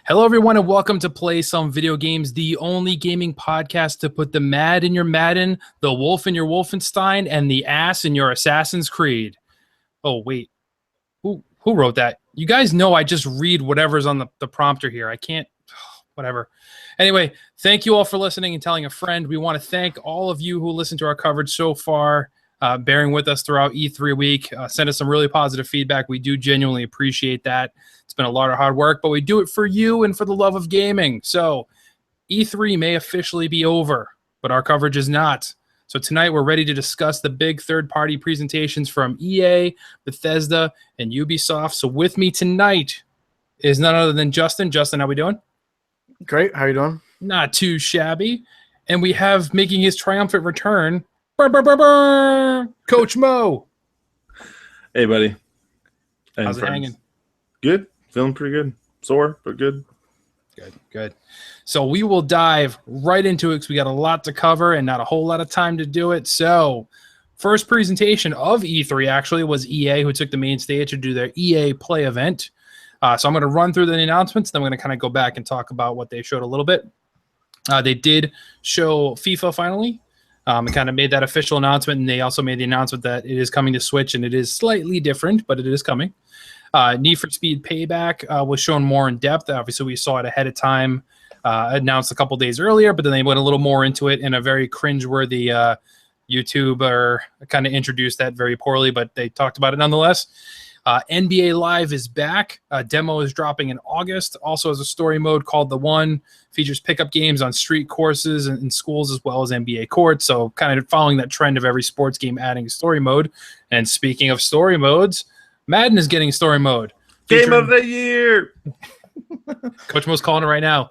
Hello, everyone, and welcome to Play Some Video Games, the only gaming podcast to put the Mad in your Madden, the Wolf in your Wolfenstein, and the ass in your Assassin's Creed. Oh, wait. Who wrote that? You guys know I just read whatever's on the prompter here. I can't... Whatever. Anyway, thank you all for listening and telling a friend. We want to thank all of you who listened to our coverage so far, bearing with us throughout E3 week. Send us some really positive feedback. We do genuinely appreciate that. It's been a lot of hard work, but we do it for you and for the love of gaming. So E3 may officially be over, but our coverage is not. So tonight we're ready to discuss the big third-party presentations from EA, Bethesda, and Ubisoft. So with me tonight is none other than Justin. Justin, how we doing? Great. How you doing? Not too shabby. And we have making his triumphant return, Coach Mo. Hey, buddy. How's it hanging? Good. Feeling pretty good. Sore, but good. Good. So we will dive right into it because we got a lot to cover and not a whole lot of time to do it. So first presentation of E3 actually was EA, who took the main stage to do their EA Play event. So I'm going to run through the announcements, then we're going to kind of go back and talk about what they showed a little bit. They did show FIFA finally. It kind of made that official announcement, and they also made the announcement that it is coming to Switch, and it is slightly different, but it is coming. Need for Speed Payback was shown more in depth. Obviously, we saw it ahead of time, announced a couple days earlier, but then they went a little more into it in a very cringeworthy YouTuber kind of introduced that very poorly, but they talked about it nonetheless. NBA Live is back. Demo is dropping in August. Also has a story mode called The One. Features pickup games on street courses and in schools as well as NBA courts. So kind of following that trend of every sports game adding a story mode. And speaking of story modes, Madden is getting story mode. Game of the year. Coach Mo's calling it right now.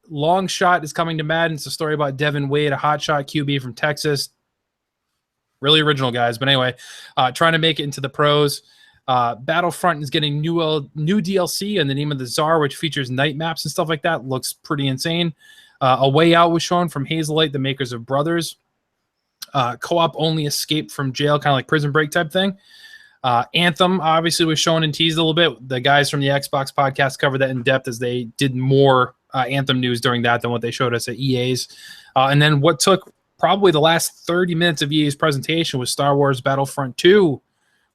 Long Shot is coming to Madden. It's a story about Devin Wade, a hotshot QB from Texas. Really original, guys. But anyway, trying to make it into the pros. Battlefront is getting new DLC in the Name of the Czar, which features night maps and stuff like that. Looks pretty insane. A Way Out was shown from Hazelight, the makers of Brothers. Co-op only escape from jail, kind of like Prison Break type thing. Anthem obviously was shown and teased a little bit. The guys from the Xbox podcast covered that in depth as they did more Anthem news during that than what they showed us at EA's. And then what took probably the last 30 minutes of EA's presentation was Star Wars Battlefront 2,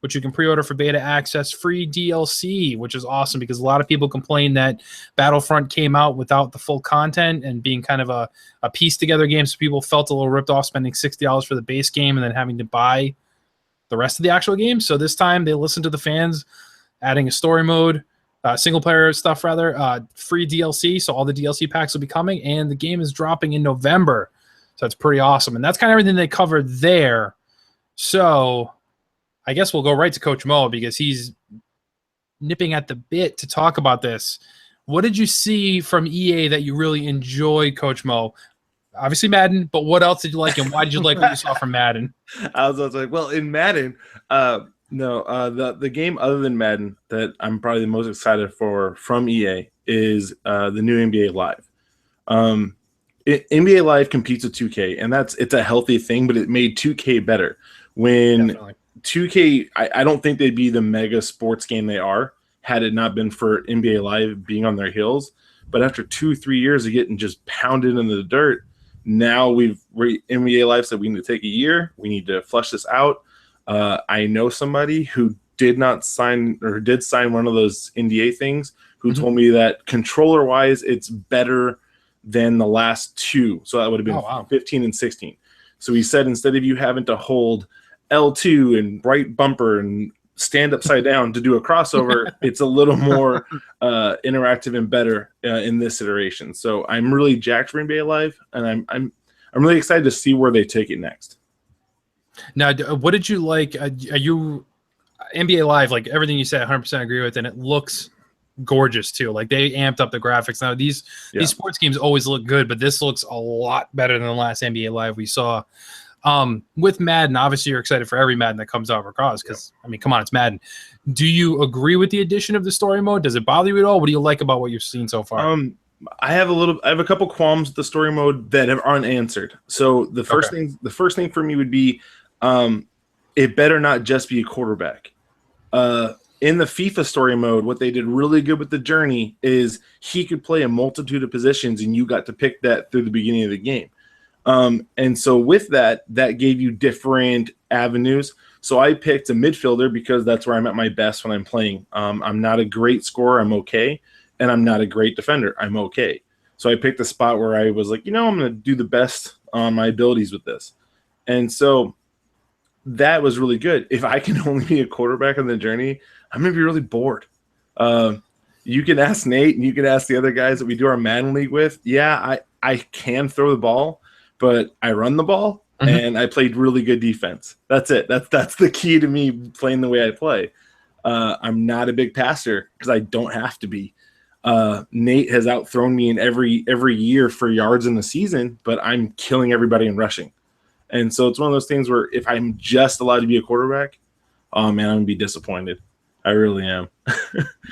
which you can pre-order for beta access, free DLC, which is awesome because a lot of people complain that Battlefront came out without the full content and being kind of a piece-together game, so people felt a little ripped off spending $60 for the base game and then having to buy the rest of the actual game. So this time they listened to the fans, adding a story mode, single-player stuff rather, free DLC, so all the DLC packs will be coming, and the game is dropping in November. So that's pretty awesome. And that's kind of everything they covered there. So I guess we'll go right to Coach Mo because he's nipping at the bit to talk about this. What did you see from EA that you really enjoyed, Coach Mo? Obviously Madden, but what else did you like, and why did you like what you saw from Madden? I was like, well, in Madden, the game other than Madden that I'm probably the most excited for from EA is the new NBA Live. NBA Live competes with 2K, and it's a healthy thing, but it made 2K better. When Definitely. 2K, I don't think they'd be the mega sports game they are had it not been for NBA Live being on their heels. But after 2-3 years of getting just pounded into the dirt, now NBA Live said we need to take a year. We need to flush this out. I know somebody who did sign one of those NDA things who told me that controller-wise, it's better than the last two. So that would have been 15 and 16. So he said instead of you having to hold L2 and right bumper and stand upside down to do a crossover, it's a little more interactive and better in this iteration. So I'm really jacked for NBA Live, and I'm really excited to see where they take it next. Now, what did you like? Are you NBA Live? Like everything you said, 100% agree with, and it looks gorgeous too. Like they amped up the graphics. Now these sports games always look good, but this looks a lot better than the last NBA Live we saw. With Madden, obviously you're excited for every Madden that comes out regardless because, I mean, come on, it's Madden. Do you agree with the addition of the story mode? Does it bother you at all? What do you like about what you've seen so far? I have a couple qualms with the story mode that are unanswered. So the first thing for me would be it better not just be a quarterback. in the FIFA story mode, what they did really good with the journey is he could play a multitude of positions, and you got to pick that through the beginning of the game. And so with that gave you different avenues. So I picked a midfielder because that's where I'm at my best when I'm playing. I'm not a great scorer. I'm okay. And I'm not a great defender. I'm okay. So I picked a spot where I was like, I'm going to do the best on my abilities with this. And so that was really good. If I can only be a quarterback on the journey, I'm going to be really bored. You can ask Nate and you can ask the other guys that we do our Madden League with. Yeah, I can throw the ball, but I run the ball and I played really good defense. That's it. That's the key to me playing the way I play. I'm not a big passer because I don't have to be. Nate has outthrown me in every year for yards in the season, but I'm killing everybody in rushing. And so it's one of those things where if I'm just allowed to be a quarterback, oh man, I'm gonna be disappointed. I really am.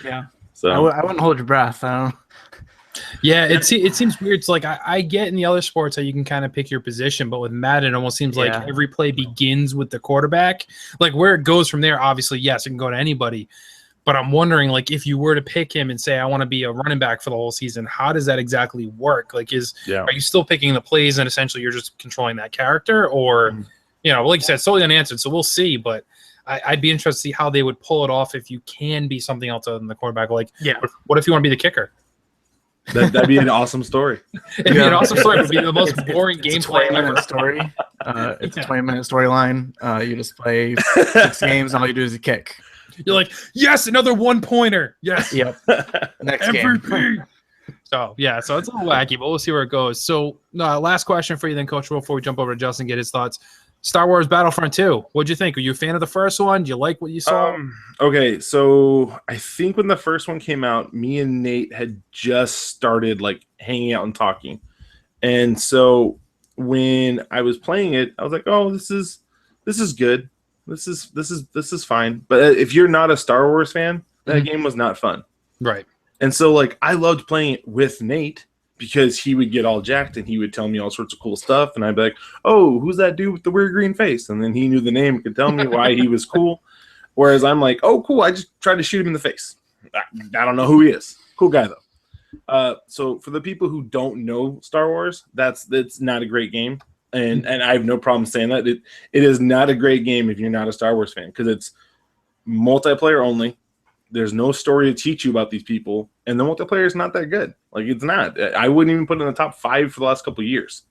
Yeah. So I wouldn't hold your breath. I don't. Yeah, it seems weird. It's like I get in the other sports how you can kind of pick your position, but with Madden, it almost seems like every play begins with the quarterback. Like where it goes from there, obviously, yes, it can go to anybody. But I'm wondering, like, if you were to pick him and say, I want to be a running back for the whole season, how does that exactly work? Like, are you still picking the plays and essentially you're just controlling that character? Or, like you said, it's totally unanswered. So we'll see. But I'd be interested to see how they would pull it off if you can be something else other than the quarterback. Like, what if you want to be the kicker? That'd be an awesome story. It'd be an awesome story. It would be the most boring gameplay ever. Story. It's a 20-minute storyline. You just play 6 games, and all you do is you kick. You're like, yes, another 1-pointer. Yes. Yep. Next MVP. game. So it's a little wacky, but we'll see where it goes. So, last question for you then, Coach, before we jump over to Justin and get his thoughts. Star Wars Battlefront 2. What'd you think? Were you a fan of the first one? Do you like what you saw? Okay, so I think when the first one came out, me and Nate had just started like hanging out and talking. And so when I was playing it, I was like, "Oh, this is good. This is fine." But if you're not a Star Wars fan, that game was not fun. Right. And so like I loved playing it with Nate because he would get all jacked and he would tell me all sorts of cool stuff. And I'd be like, "Oh, who's that dude with the weird green face?" And then he knew the name and could tell me why he was cool. Whereas I'm like, "Oh, cool. I just tried to shoot him in the face. I don't know who he is. Cool guy though." So for the people who don't know Star Wars, that's not a great game. And I have no problem saying that. It is not a great game if you're not a Star Wars fan because it's multiplayer only. There's no story to teach you about these people, and the multiplayer is not that good. Like it's not. I wouldn't even put it in the top 5 for the last couple of years.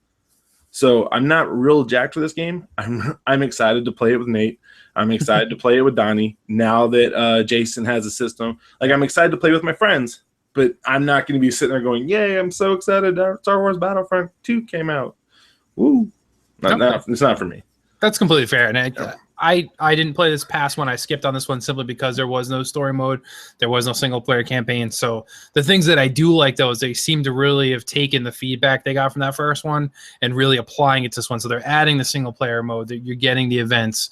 So I'm not real jacked for this game. I'm excited to play it with Nate. I'm excited to play it with Donnie. Now that Jason has a system, like I'm excited to play with my friends. But I'm not going to be sitting there going, "Yay! I'm so excited! Star Wars Battlefront 2 came out." Woo! It's not for me. That's completely fair. And I didn't play this past one. I skipped on this one simply because there was no story mode. There was no single player campaign. So the things that I do like, though, is they seem to really have taken the feedback they got from that first one and really applying it to this one. So they're adding the single player mode. You're getting the events.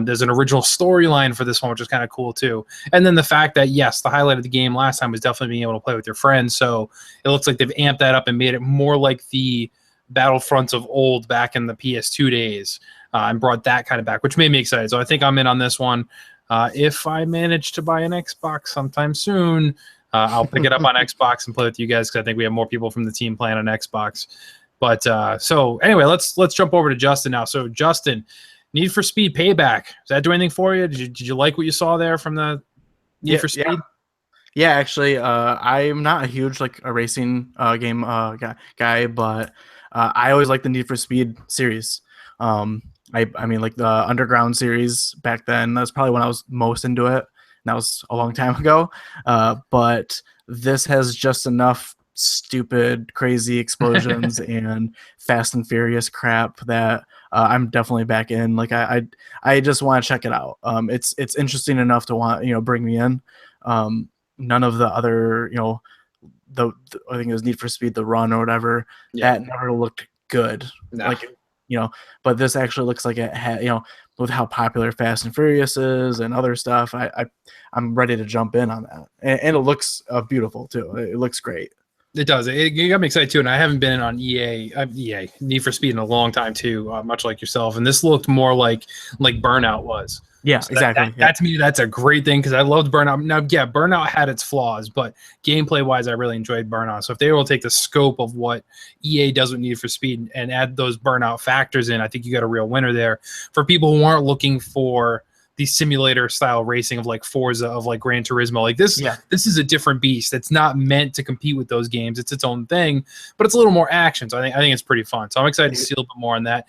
There's an original storyline for this one, which is kind of cool, too. And then the fact that, yes, the highlight of the game last time was definitely being able to play with your friends. So it looks like they've amped that up and made it more like the Battlefronts of old back in the PS2 days. And brought that kind of back, which made me excited. So I think I'm in on this one. If I manage to buy an Xbox sometime soon, I'll pick it up on Xbox and play with you guys because I think we have more people from the team playing on Xbox. But so anyway, let's jump over to Justin now. So Justin, Need for Speed Payback. Does that do anything for you? Did you like what you saw there from the Need for Speed? Yeah, actually, I'm not a huge a racing game guy, but I always liked the Need for Speed series. I mean, like the Underground series back then, that's probably when I was most into it. And that was a long time ago. But this has just enough stupid, crazy explosions and Fast and Furious crap that I'm definitely back in. Like I just want to check it out. It's interesting enough to want, bring me in. None of the other, the I think it was Need for Speed, the Run or whatever, that never looked good. Nah. But this actually looks like it had, with how popular Fast and Furious is and other stuff, I'm ready to jump in on that. And it looks beautiful too. It looks great. It does. It got me excited too. And I haven't been on EA Need for Speed in a long time too, much like yourself. And this looked more like Burnout was. Yeah, So exactly. That to me, that's a great thing because I loved Burnout. Now, yeah, Burnout had its flaws, but gameplay wise, I really enjoyed Burnout. So if they were able to take the scope of what EA does with Need for Speed and add those Burnout factors in, I think you got a real winner there. For people who aren't looking for the simulator style racing of like Forza, of like Gran Turismo, like this is a different beast. It's not meant to compete with those games. It's its own thing, but it's a little more action. So I think it's pretty fun. So I'm excited to see a little bit more on that.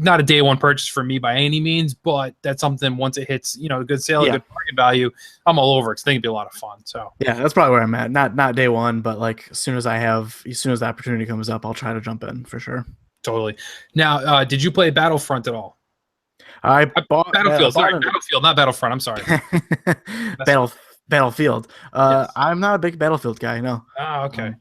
Not a day one purchase for me by any means, but that's something once it hits, a good sale, a good market value, I'm all over it. 'Cause I think it'd be a lot of fun. So yeah, that's probably where I'm at. Not day one, but like as soon as the opportunity comes up, I'll try to jump in for sure. Totally. Now, did you play Battlefront at all? I bought Battlefield. Sorry, Battlefield, not Battlefront. I'm sorry. Battlefield. Yes. I'm not a big Battlefield guy. No. Oh, okay.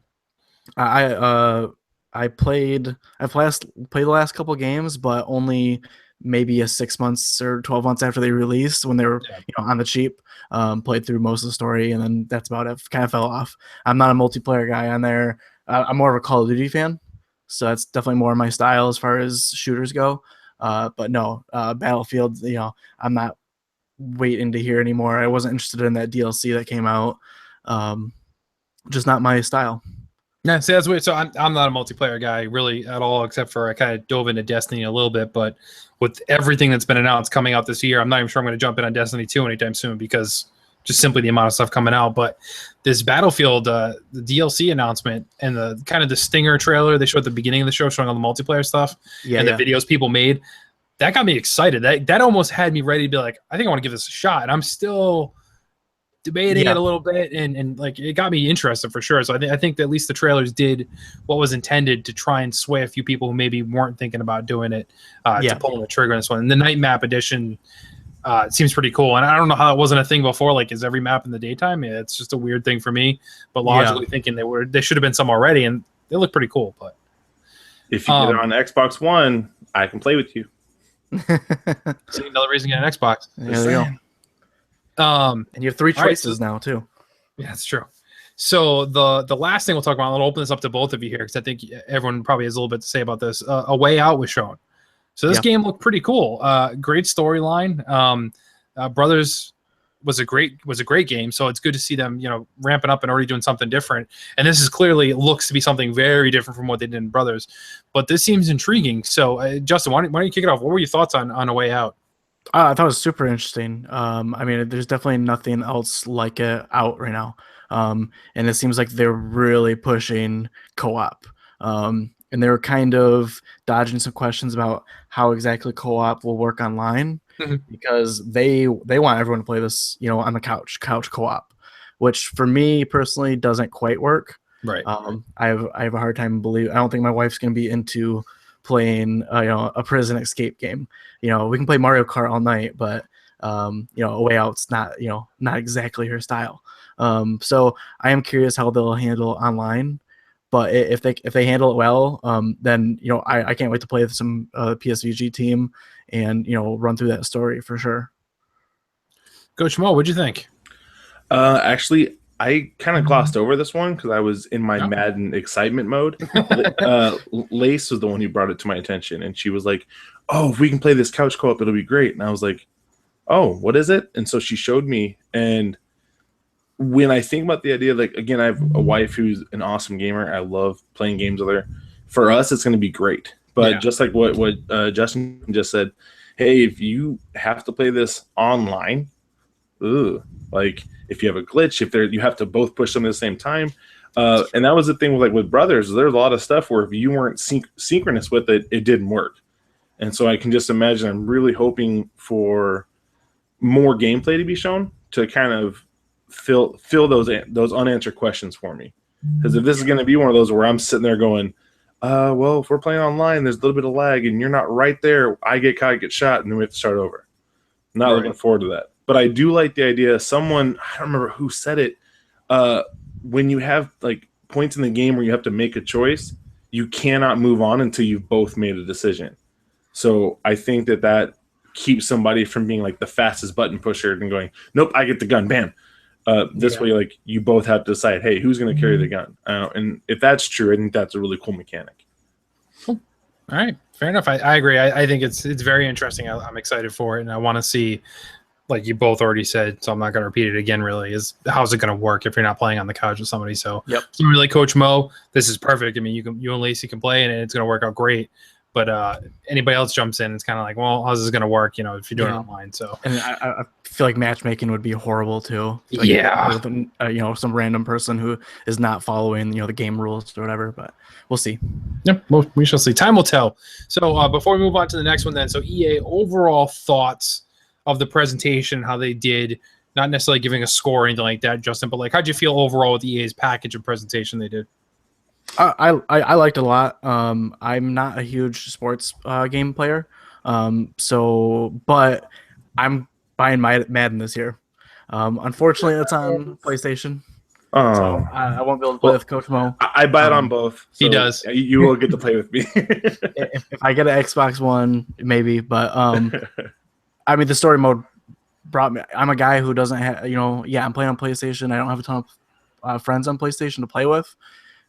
I played the last couple games, but only maybe a 6 months or 12 months after they released when they were on the cheap. Played through most of the story, and then that's about it. Kind of fell off. I'm not a multiplayer guy on there. I'm more of a Call of Duty fan, so that's definitely more my style as far as shooters go. But no, Battlefield, I'm not waiting to hear anymore. I wasn't interested in that DLC that came out. Just not my style. Yeah, see, that's weird. So I'm not a multiplayer guy really at all, except for I kind of dove into Destiny a little bit. But with everything that's been announced coming out this year, I'm not even sure I'm going to jump in on Destiny 2 anytime soon because just simply the amount of stuff coming out. But this Battlefield, the DLC announcement and the kind of the stinger trailer they showed at the beginning of the show showing all the multiplayer stuff the videos people made, that got me excited. That almost had me ready to be like, I think I want to give this a shot. And I'm still debating it a little bit, and like it got me interested for sure. So I think that at least the trailers did what was intended to try and sway a few people who maybe weren't thinking about doing it to pulling the trigger on this one. And the night map edition seems pretty cool. And I don't know how that wasn't a thing before. Like, is every map in the daytime? Yeah, it's just a weird thing for me. But logically thinking they should have been some already, and they look pretty cool. But if you get it on Xbox One, I can play with you. See, another reason to get an Xbox. There you go. And you have 3 choices now too. Yeah, that's true. So the last thing we'll talk about, I'll open this up to both of you here because I think everyone probably has a little bit to say about this. A Way Out was shown. So this game looked pretty cool. Great storyline. Brothers was a great game. So it's good to see them, ramping up and already doing something different. And this is clearly looks to be something very different from what they did in Brothers. But this seems intriguing. So Justin, why don't you kick it off? What were your thoughts on A Way Out? I thought it was super interesting. I mean, there's definitely nothing else like it out right now. And it seems like they're really pushing co-op. And they were kind of dodging some questions about how exactly co-op will work online because they want everyone to play this, on the couch co-op, which for me personally doesn't quite work. Right. I have a hard time believing. I don't think my wife's going to be into playing a prison escape game. We can play Mario Kart all night, but A Way Out's not not exactly her style. So I am curious how they'll handle online, but if they handle it well, then I can't wait to play with some PSVG team and run through that story for sure. Coach Mo, what'd you think? Actually, I kind of glossed over this one because I was in my Madden excitement mode. Lace was the one who brought it to my attention, and she was like, "Oh, if we can play this couch co-op, it'll be great." And I was like, "Oh, what is it?" And so she showed me. And when I think about the idea, like again, I have a wife who's an awesome gamer. I love playing games with her. For us, it's going to be great. But just like what Justin just said, hey, if you have to play this online, like if you have a glitch, if you have to both push them at the same time, and that was the thing with Brothers. There's a lot of stuff where if you weren't synchronous with it, it didn't work. And so I can just imagine. I'm really hoping for more gameplay to be shown to kind of fill those unanswered questions for me. Because if this is going to be one of those where I'm sitting there going, well, if we're playing online, there's a little bit of lag, and you're not right there. I get caught, get shot, and then we have to start over. Not looking forward to that. But I do like the idea. I don't remember who said it. When you have like points in the game where you have to make a choice, you cannot move on until you've both made a decision. So I think that keeps somebody from being like the fastest button pusher and going, nope, I get the gun, bam. This way, like you both have to decide, hey, who's going to carry the gun? And if that's true, I think that's a really cool mechanic. Cool. All right, fair enough. I agree. I think it's very interesting. I'm excited for it, and I want to see like you both already said, so I'm not going to repeat it again, really, is how's it going to work if you're not playing on the couch with somebody? So, somebody like Coach Mo, this is perfect. I mean, you and Lacey can play, and it's going to work out great. But anybody else jumps in, it's kind of like, well, how's this going to work? If you're doing it online. So, and I feel like matchmaking would be horrible too. Like, with some random person who is not following the game rules or whatever. But we'll see. Yep, well, we shall see. Time will tell. So before we move on to the next one, then, so EA overall thoughts of the presentation, how they did, not necessarily giving a score or anything like that, Justin, but like, how'd you feel overall with EA's package and presentation they did? I liked it a lot. I'm not a huge sports game player, but I'm buying Madden this year. Unfortunately, it's on PlayStation. Oh, so I won't be able to play with Coach Mo. I buy it on both. So he does. You will get to play with me. if I get an Xbox One, maybe. But I mean, the story mode brought me. I'm a guy who doesn't have, I'm playing on PlayStation. I don't have a ton of friends on PlayStation to play with.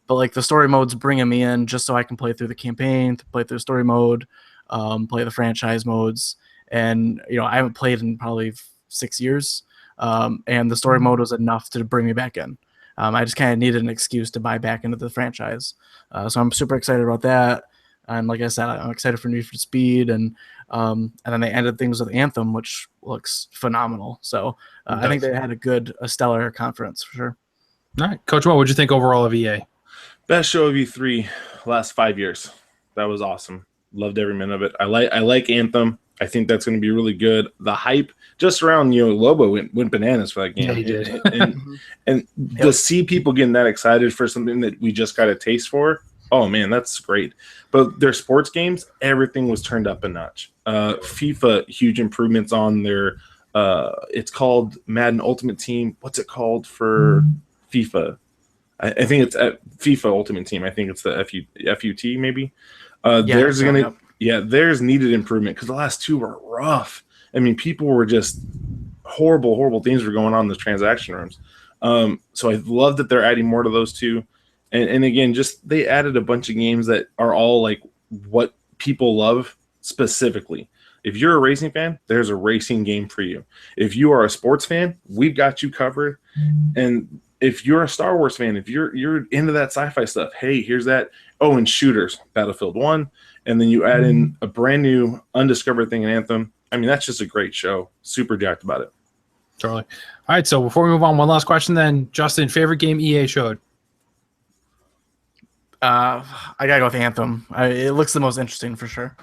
But like the story mode's bringing me in just so I can play through the campaign, to play through the story mode, play the franchise modes. And, I haven't played in probably 6 years. And the story mode was enough to bring me back in. I just kind of needed an excuse to buy back into the franchise. So I'm super excited about that. And like I said, I'm excited for Need for Speed. And then they ended things with Anthem, which looks phenomenal. So I think they had a stellar conference for sure. All right. Coach, what would you think overall of EA? Best show of E3 last 5 years. That was awesome. Loved every minute of it. I like Anthem. I think that's going to be really good. The hype just around Lobo went bananas for that game. Yeah, he did. and to see people getting that excited for something that we just got a taste for, oh man, that's great. But their sports games, everything was turned up a notch. FIFA, huge improvements on their. It's called Madden Ultimate Team. What's it called for FIFA? I think it's FIFA Ultimate Team. I think it's the FUT maybe. There's needed improvement because the last two were rough. I mean, people were just horrible things were going on in the transaction rooms. So I love that they're adding more to those two. And again, just they added a bunch of games that are all like what people love specifically. If you're a racing fan, there's a racing game for you. If you are a sports fan, we've got you covered. And if you're a Star Wars fan, if you're into that sci-fi stuff, hey, here's that. Oh, and shooters, Battlefield 1. And then you add in a brand new undiscovered thing in Anthem. I mean, that's just a great show. Super jacked about it. Totally. All right, so before we move on, one last question then. Justin, favorite game EA showed? I gotta go with Anthem. It looks the most interesting for sure.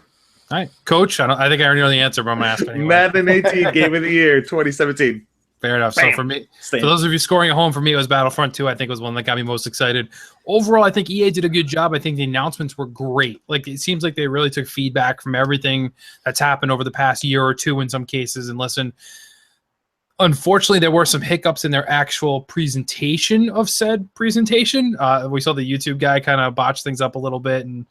All right, Coach. I think I already know the answer, but I'm gonna ask anyway. Madden 18 Game of the Year 2017. Fair enough. Bam. So for me, for those of you scoring at home, for me it was Battlefront 2. I think was one that got me most excited. Overall, I think EA did a good job. I think the announcements were great. Like it seems like they really took feedback from everything that's happened over the past year or two in some cases and listened. Unfortunately, there were some hiccups in their actual presentation of said presentation. We saw the YouTube guy kind of botch things up a little bit, and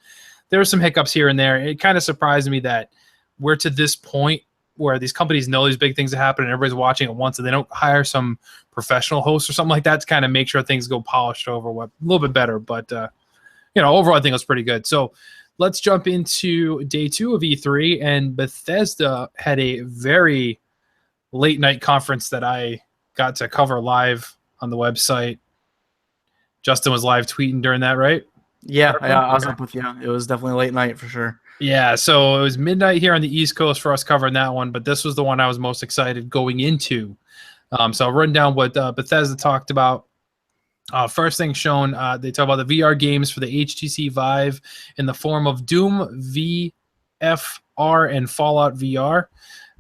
there were some hiccups here and there. It kind of surprised me that we're to this point where these companies know these big things that happen and everybody's watching at once, and they don't hire some professional host or something like that to kind of make sure things go polished over a little bit better. But, overall, I think it was pretty good. So let's jump into day 2 of E3, and Bethesda had a very late night conference that I got to cover live on the website. Justin was live tweeting during that, right? Yeah, I was up with you. It was definitely late night for sure. Yeah, so it was midnight here on the East Coast for us covering that one, but this was the one I was most excited going into. So I'll run down what Bethesda talked about. First thing shown, they talk about the VR games for the HTC Vive in the form of Doom VFR and Fallout VR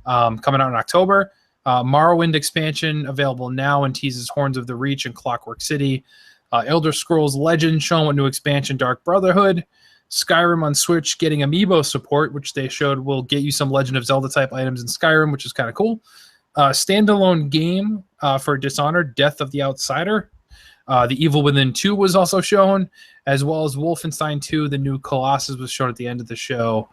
coming out in October. Morrowind expansion available now and teases Horns of the Reach and Clockwork City. Elder Scrolls Legend showing what new expansion Dark Brotherhood. Skyrim on Switch getting amiibo support, which they showed will get you some Legend of Zelda type items in Skyrim, which is kind of cool. Standalone game for Dishonored, Death of the Outsider. The Evil Within 2 was also shown, as well as Wolfenstein 2, the new Colossus was shown at the end of the show.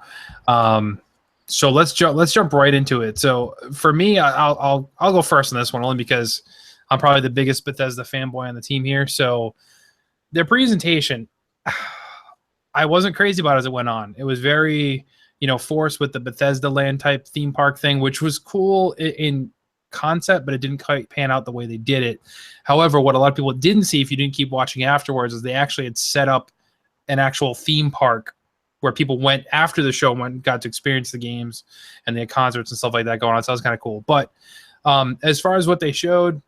So let's jump right into it. So for me, I'll go first on this one only because I'm probably the biggest Bethesda fanboy on the team here. So their presentation, I wasn't crazy about as it went on. It was very, forced with the Bethesda land type theme park thing, which was cool in concept, but it didn't quite pan out the way they did it. However, what a lot of people didn't see if you didn't keep watching afterwards is they actually had set up an actual theme park where people went after the show and got to experience the games, and they had concerts and stuff like that going on. So that was kind of cool. But as far as what they showed,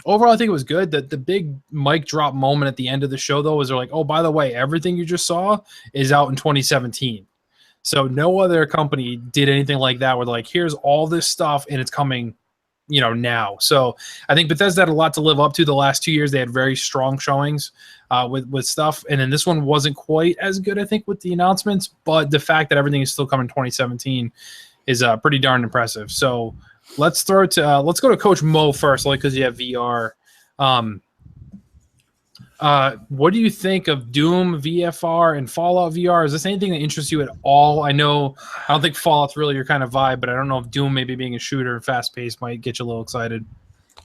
overall, I think it was good. The big mic drop moment at the end of the show, though, was they're like, oh, by the way, everything you just saw is out in 2017. So no other company did anything like that where they're like, here's all this stuff and it's coming, now. So I think Bethesda had a lot to live up to. The last 2 years, they had very strong showings with stuff. And then this one wasn't quite as good, I think, with the announcements. But the fact that everything is still coming in 2017 is pretty darn impressive. So let's go to Coach Mo first, only because you have VR. What do you think of Doom VFR and Fallout VR? Is this anything that interests you at all? I don't think Fallout's really your kind of vibe, but I don't know if Doom maybe being a shooter and fast paced might get you a little excited.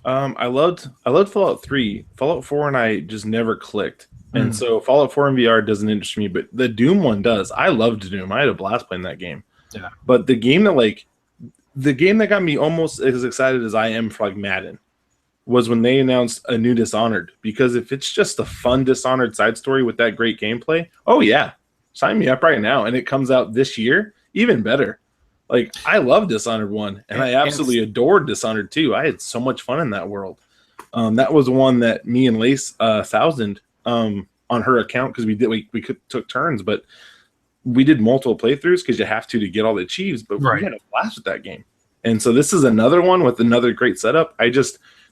I loved Fallout 3. Fallout 4 and I just never clicked. And so Fallout 4 and VR doesn't interest me, but the Doom one does. I loved Doom. I had a blast playing that game. Yeah. But the game that got me almost as excited as I am for like Madden was when they announced a new Dishonored, because if it's just a fun Dishonored side story with that great gameplay, oh yeah, sign me up right now. And it comes out this year, even better. Like, I love Dishonored 1, and I absolutely adored Dishonored 2. I had so much fun in that world. That was one that me and Lace thousand on her account, because we took turns, but we did multiple playthroughs because you have to get all the achieves, but we had a blast with that game. And so this is another one with another great setup.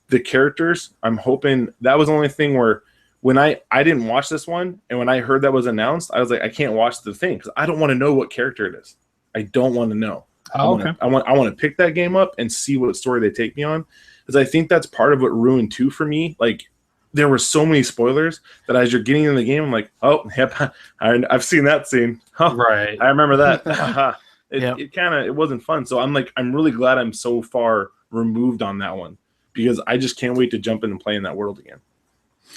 The characters, I'm hoping that was the only thing where when I didn't watch this one, and when I heard that was announced, I was like, I can't watch the thing because I don't want to know what character it is. I don't want to know. Oh, okay. I want to pick that game up and see what story they take me on, because I think that's part of what ruined 2 for me. Like, there were so many spoilers that as you're getting in the game, I'm like, oh, yep, I've seen that scene. Oh, right. I remember that. It wasn't fun. So I'm really glad I'm so far removed on that one, because I just can't wait to jump in and play in that world again.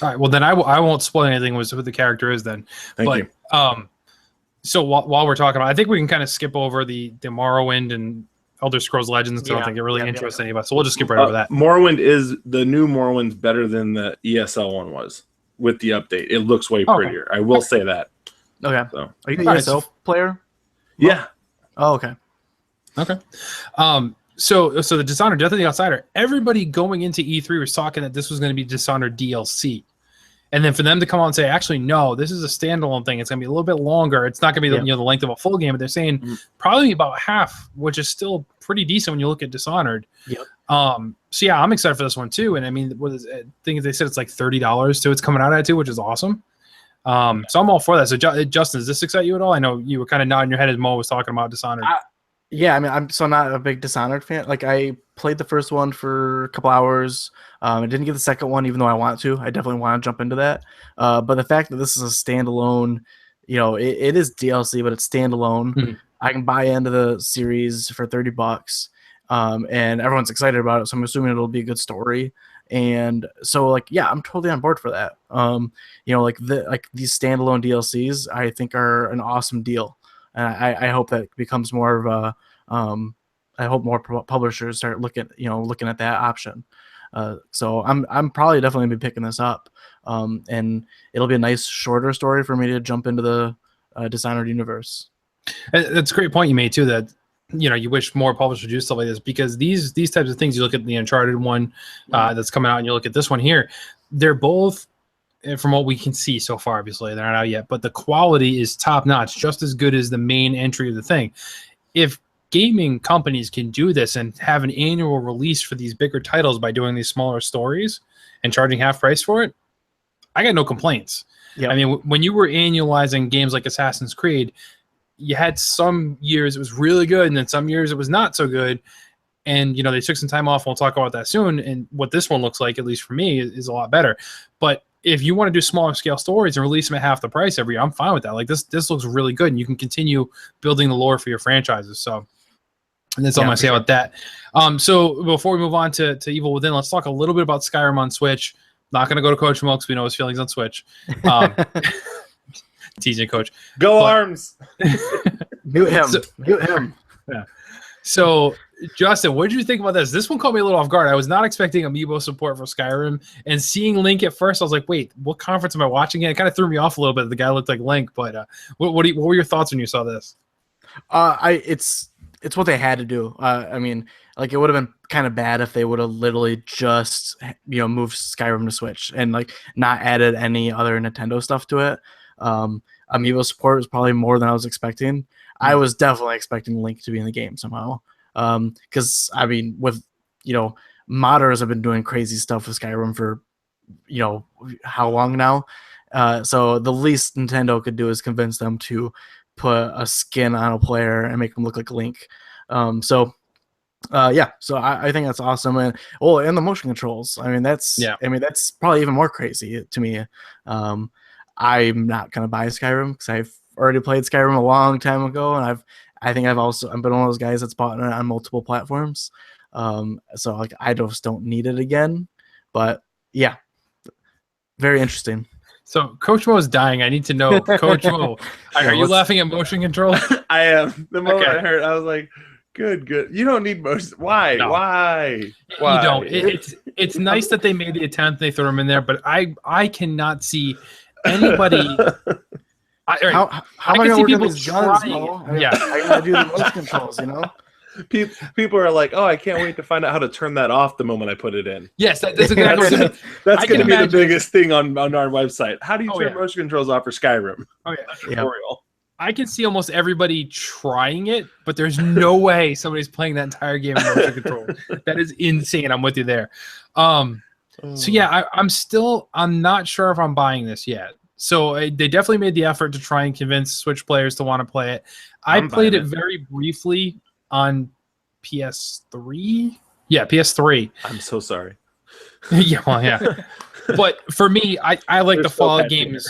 All right. Well, then I won't spoil anything with who the character is then. Thank you. So while we're talking about, I think we can kind of skip over the Morrowind and Elder Scrolls Legends, because I don't think it really interests anybody. So we'll just skip right over that. The new Morrowind's better than the ESL one was with the update. It looks way prettier. I will say that. Okay. So, are you an ESL player? Yeah. Oh, okay. Okay. So the Dishonored Death of the Outsider, everybody going into E3 was talking that this was going to be Dishonored DLC. And then for them to come out and say, actually, no, this is a standalone thing. It's going to be a little bit longer. It's not going to be the length of a full game, but they're saying probably about half, which is still pretty decent when you look at Dishonored. Yep. So yeah, I'm excited for this one too. And I mean, I think they said it's like $30 so it's coming out at too, which is awesome. So I'm all for that. So Justin, does this excite you at all? I know you were kind of nodding your head as Mo was talking about Dishonored. Yeah, I mean, I'm so not a big Dishonored fan. Like, I played the first one for a couple hours. I didn't get the second one, even though I want to. I definitely want to jump into that. But the fact that this is a standalone, it is DLC, but it's standalone. Mm-hmm. I can buy into the series for $30, and everyone's excited about it. So I'm assuming it'll be a good story. And so, I'm totally on board for that. These standalone DLCs, I think are an awesome deal. And I hope that becomes more of a. I hope more publishers start looking at that option. So I'm probably definitely be picking this up, and it'll be a nice shorter story for me to jump into the Dishonored universe. That's a great point you made too. That you wish more publishers do stuff like this, because these types of things. You look at the Uncharted one that's coming out, and you look at this one here. They're both, from what we can see so far, obviously they're not out yet, but the quality is top notch, just as good as the main entry of the thing. If gaming companies can do this and have an annual release for these bigger titles by doing these smaller stories and charging half price for it, I got no complaints. Yep. I mean, when you were annualizing games like Assassin's Creed, you had some years it was really good, and then some years it was not so good. And, they took some time off. We'll talk about that soon. And what this one looks like, at least for me, is a lot better. But if you want to do smaller scale stories and release them at half the price every year, I'm fine with that. Like, this looks really good, and you can continue building the lore for your franchises. So, and that's all I'm going to say about that. So before we move on to Evil Within, let's talk a little bit about Skyrim on Switch. Not going to go to Coach Mo because we know his feelings on Switch. Teasing Coach. Arms! Mute him. Mute him. Yeah. So Justin, what did you think about this? This one caught me a little off guard. I was not expecting amiibo support for Skyrim, and seeing Link at first, I was like, "Wait, what conference am I watching?" And it kind of threw me off a little bit. The guy looked like Link, but what were your thoughts when you saw this? It's what they had to do. I mean, like it would have been kind of bad if they would have literally just moved Skyrim to Switch and like not added any other Nintendo stuff to it. Amiibo support was probably more than I was expecting. I was definitely expecting Link to be in the game somehow. Because I mean, with modders have been doing crazy stuff with Skyrim for how long now. So the least Nintendo could do is convince them to put a skin on a player and make them look like Link. So I think that's awesome. And and the motion controls. I mean, that's probably even more crazy to me. I'm not gonna buy Skyrim because I've already played Skyrim a long time ago, and I think I've been one of those guys that's bought it on multiple platforms. So like I just don't need it again. But yeah, very interesting. So Coach Mo is dying. I need to know, Coach Mo, are you laughing at motion control? I am. The moment I heard, I was like, good. You don't need motion. Why? No. Why? You don't. It's nice that they made the attempt. They threw them in there, but I cannot see anybody. How am I going to work on these guns? I gotta do the motion controls. People are like, oh, I can't wait to find out how to turn that off the moment I put it in. Yes, that's exactly that's going to be the biggest thing on our website. How do you turn motion controls off for Skyrim? Oh yeah, tutorial. I can see almost everybody trying it, but there's no way somebody's playing that entire game in motion control. That is insane. I'm with you there. So yeah, I'm not sure if I'm buying this yet. So they definitely made the effort to try and convince Switch players to want to play it. I played it very briefly on PS3. Yeah, PS3. I'm so sorry. yeah. But for me, I like the Fallout games.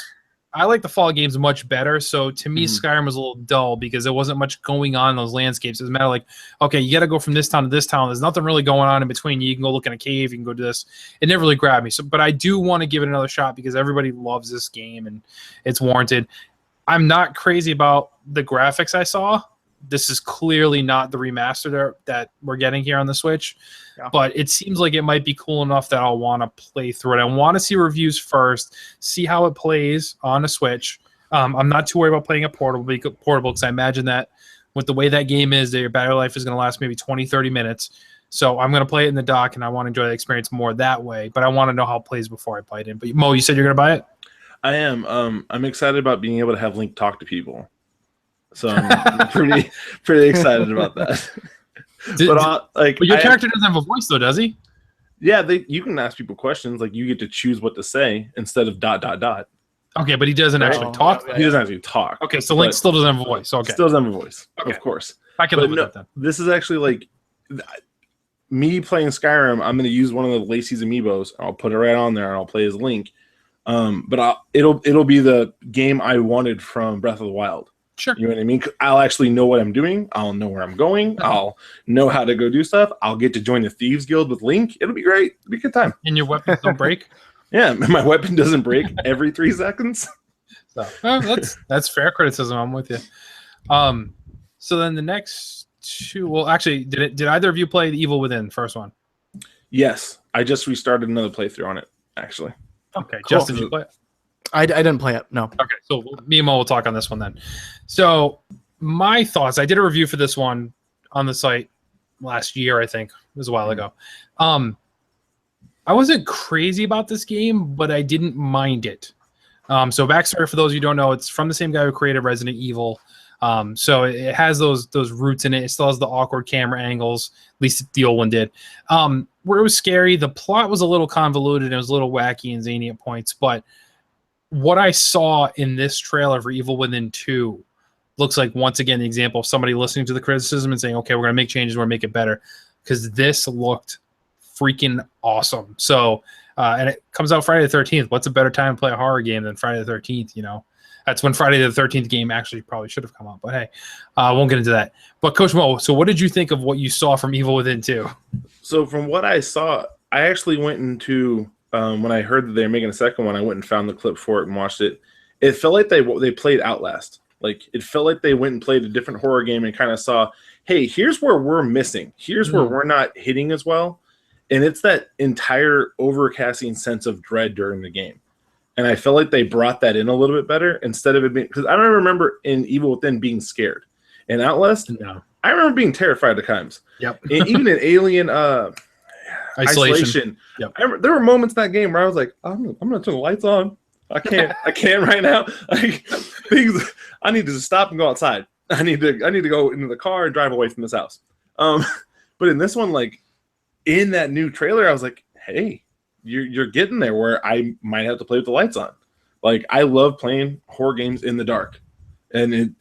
I like the Fallout games much better. So to me, Skyrim was a little dull because there wasn't much going on in those landscapes. It was a matter of like, okay, you got to go from this town to this town. There's nothing really going on in between. You can go look in a cave. You can go do this. It never really grabbed me. So, but I do want to give it another shot because everybody loves this game and it's warranted. I'm not crazy about the graphics I saw. This is clearly not the remaster that we're getting here on the Switch, but it seems like it might be cool enough that I'll want to play through it. I want to see reviews first, see how it plays on a Switch. I'm not too worried about playing it portable because I imagine that with the way that game is, that your battery life is going to last maybe 20, 30 minutes. So I'm going to play it in the dock, and I want to enjoy the experience more that way, but I want to know how it plays before I play it in. But Mo, you said you're going to buy it? I am. I'm excited about being able to have Link talk to people. So I'm pretty excited about that. But your character doesn't have a voice, though, does he? Yeah, you can ask people questions. Like you get to choose what to say instead of ... Okay, but he doesn't actually talk. He doesn't actually talk. Okay, so Link still doesn't have a voice. Okay, still doesn't have a voice. Okay. Of course, I can live with that then. This is actually like me playing Skyrim. I'm going to use one of the Lacey's amiibos. I'll put it right on there, and I'll play as Link. But it'll be the game I wanted from Breath of the Wild. Sure. You know what I mean? I'll actually know what I'm doing. I'll know where I'm going. I'll know how to go do stuff. I'll get to join the Thieves Guild with Link. It'll be great. It'll be a good time. And your weapons don't break? Yeah, my weapon doesn't break every 3 seconds. So that's fair criticism. I'm with you. So then the next two. Well, actually, did either of you play the Evil Within first one? Yes, I just restarted another playthrough on it. Actually. Okay, cool. Justin, did you play it? I didn't play it. No. Okay, so me and Mo will talk on this one then. So my thoughts. I did a review for this one on the site last year. I think it was a while ago. I wasn't crazy about this game, but I didn't mind it. So backstory for those who don't know, it's from the same guy who created Resident Evil. So it has those roots in it. It still has the awkward camera angles. At least the old one did. Where it was scary, the plot was a little convoluted. It was a little wacky and zany at points, but what I saw in this trailer for Evil Within 2 looks like, once again, the example of somebody listening to the criticism and saying, okay, we're going to make changes, we're going to make it better. Because this looked freaking awesome. So, and it comes out Friday the 13th. What's a better time to play a horror game than Friday the 13th, you know? That's when Friday the 13th game actually probably should have come out. But hey, I won't get into that. But Coach Mo, so what did you think of what you saw from Evil Within 2? So from what I saw, I actually went into... when I heard that they were making a second one, I went and found the clip for it and watched it. It felt like they played Outlast. Like it felt like they went and played a different horror game and kind of saw, hey, here's where we're missing. Here's where we're not hitting as well. And it's that entire overcasting sense of dread during the game. And I feel like they brought that in a little bit better instead of it being, because I don't remember in Evil Within being scared. In Outlast, No. I remember being terrified at times. Yep. And even in Alien Isolation. Yep. There were moments in that game where I was like, I'm gonna turn the lights on. I can't right now. Like things, I need to just stop and go outside. I need to go into the car and drive away from this house. But in this one, like in that new trailer, I was like, hey, you're getting there where I might have to play with the lights on. Like I love playing horror games in the dark. And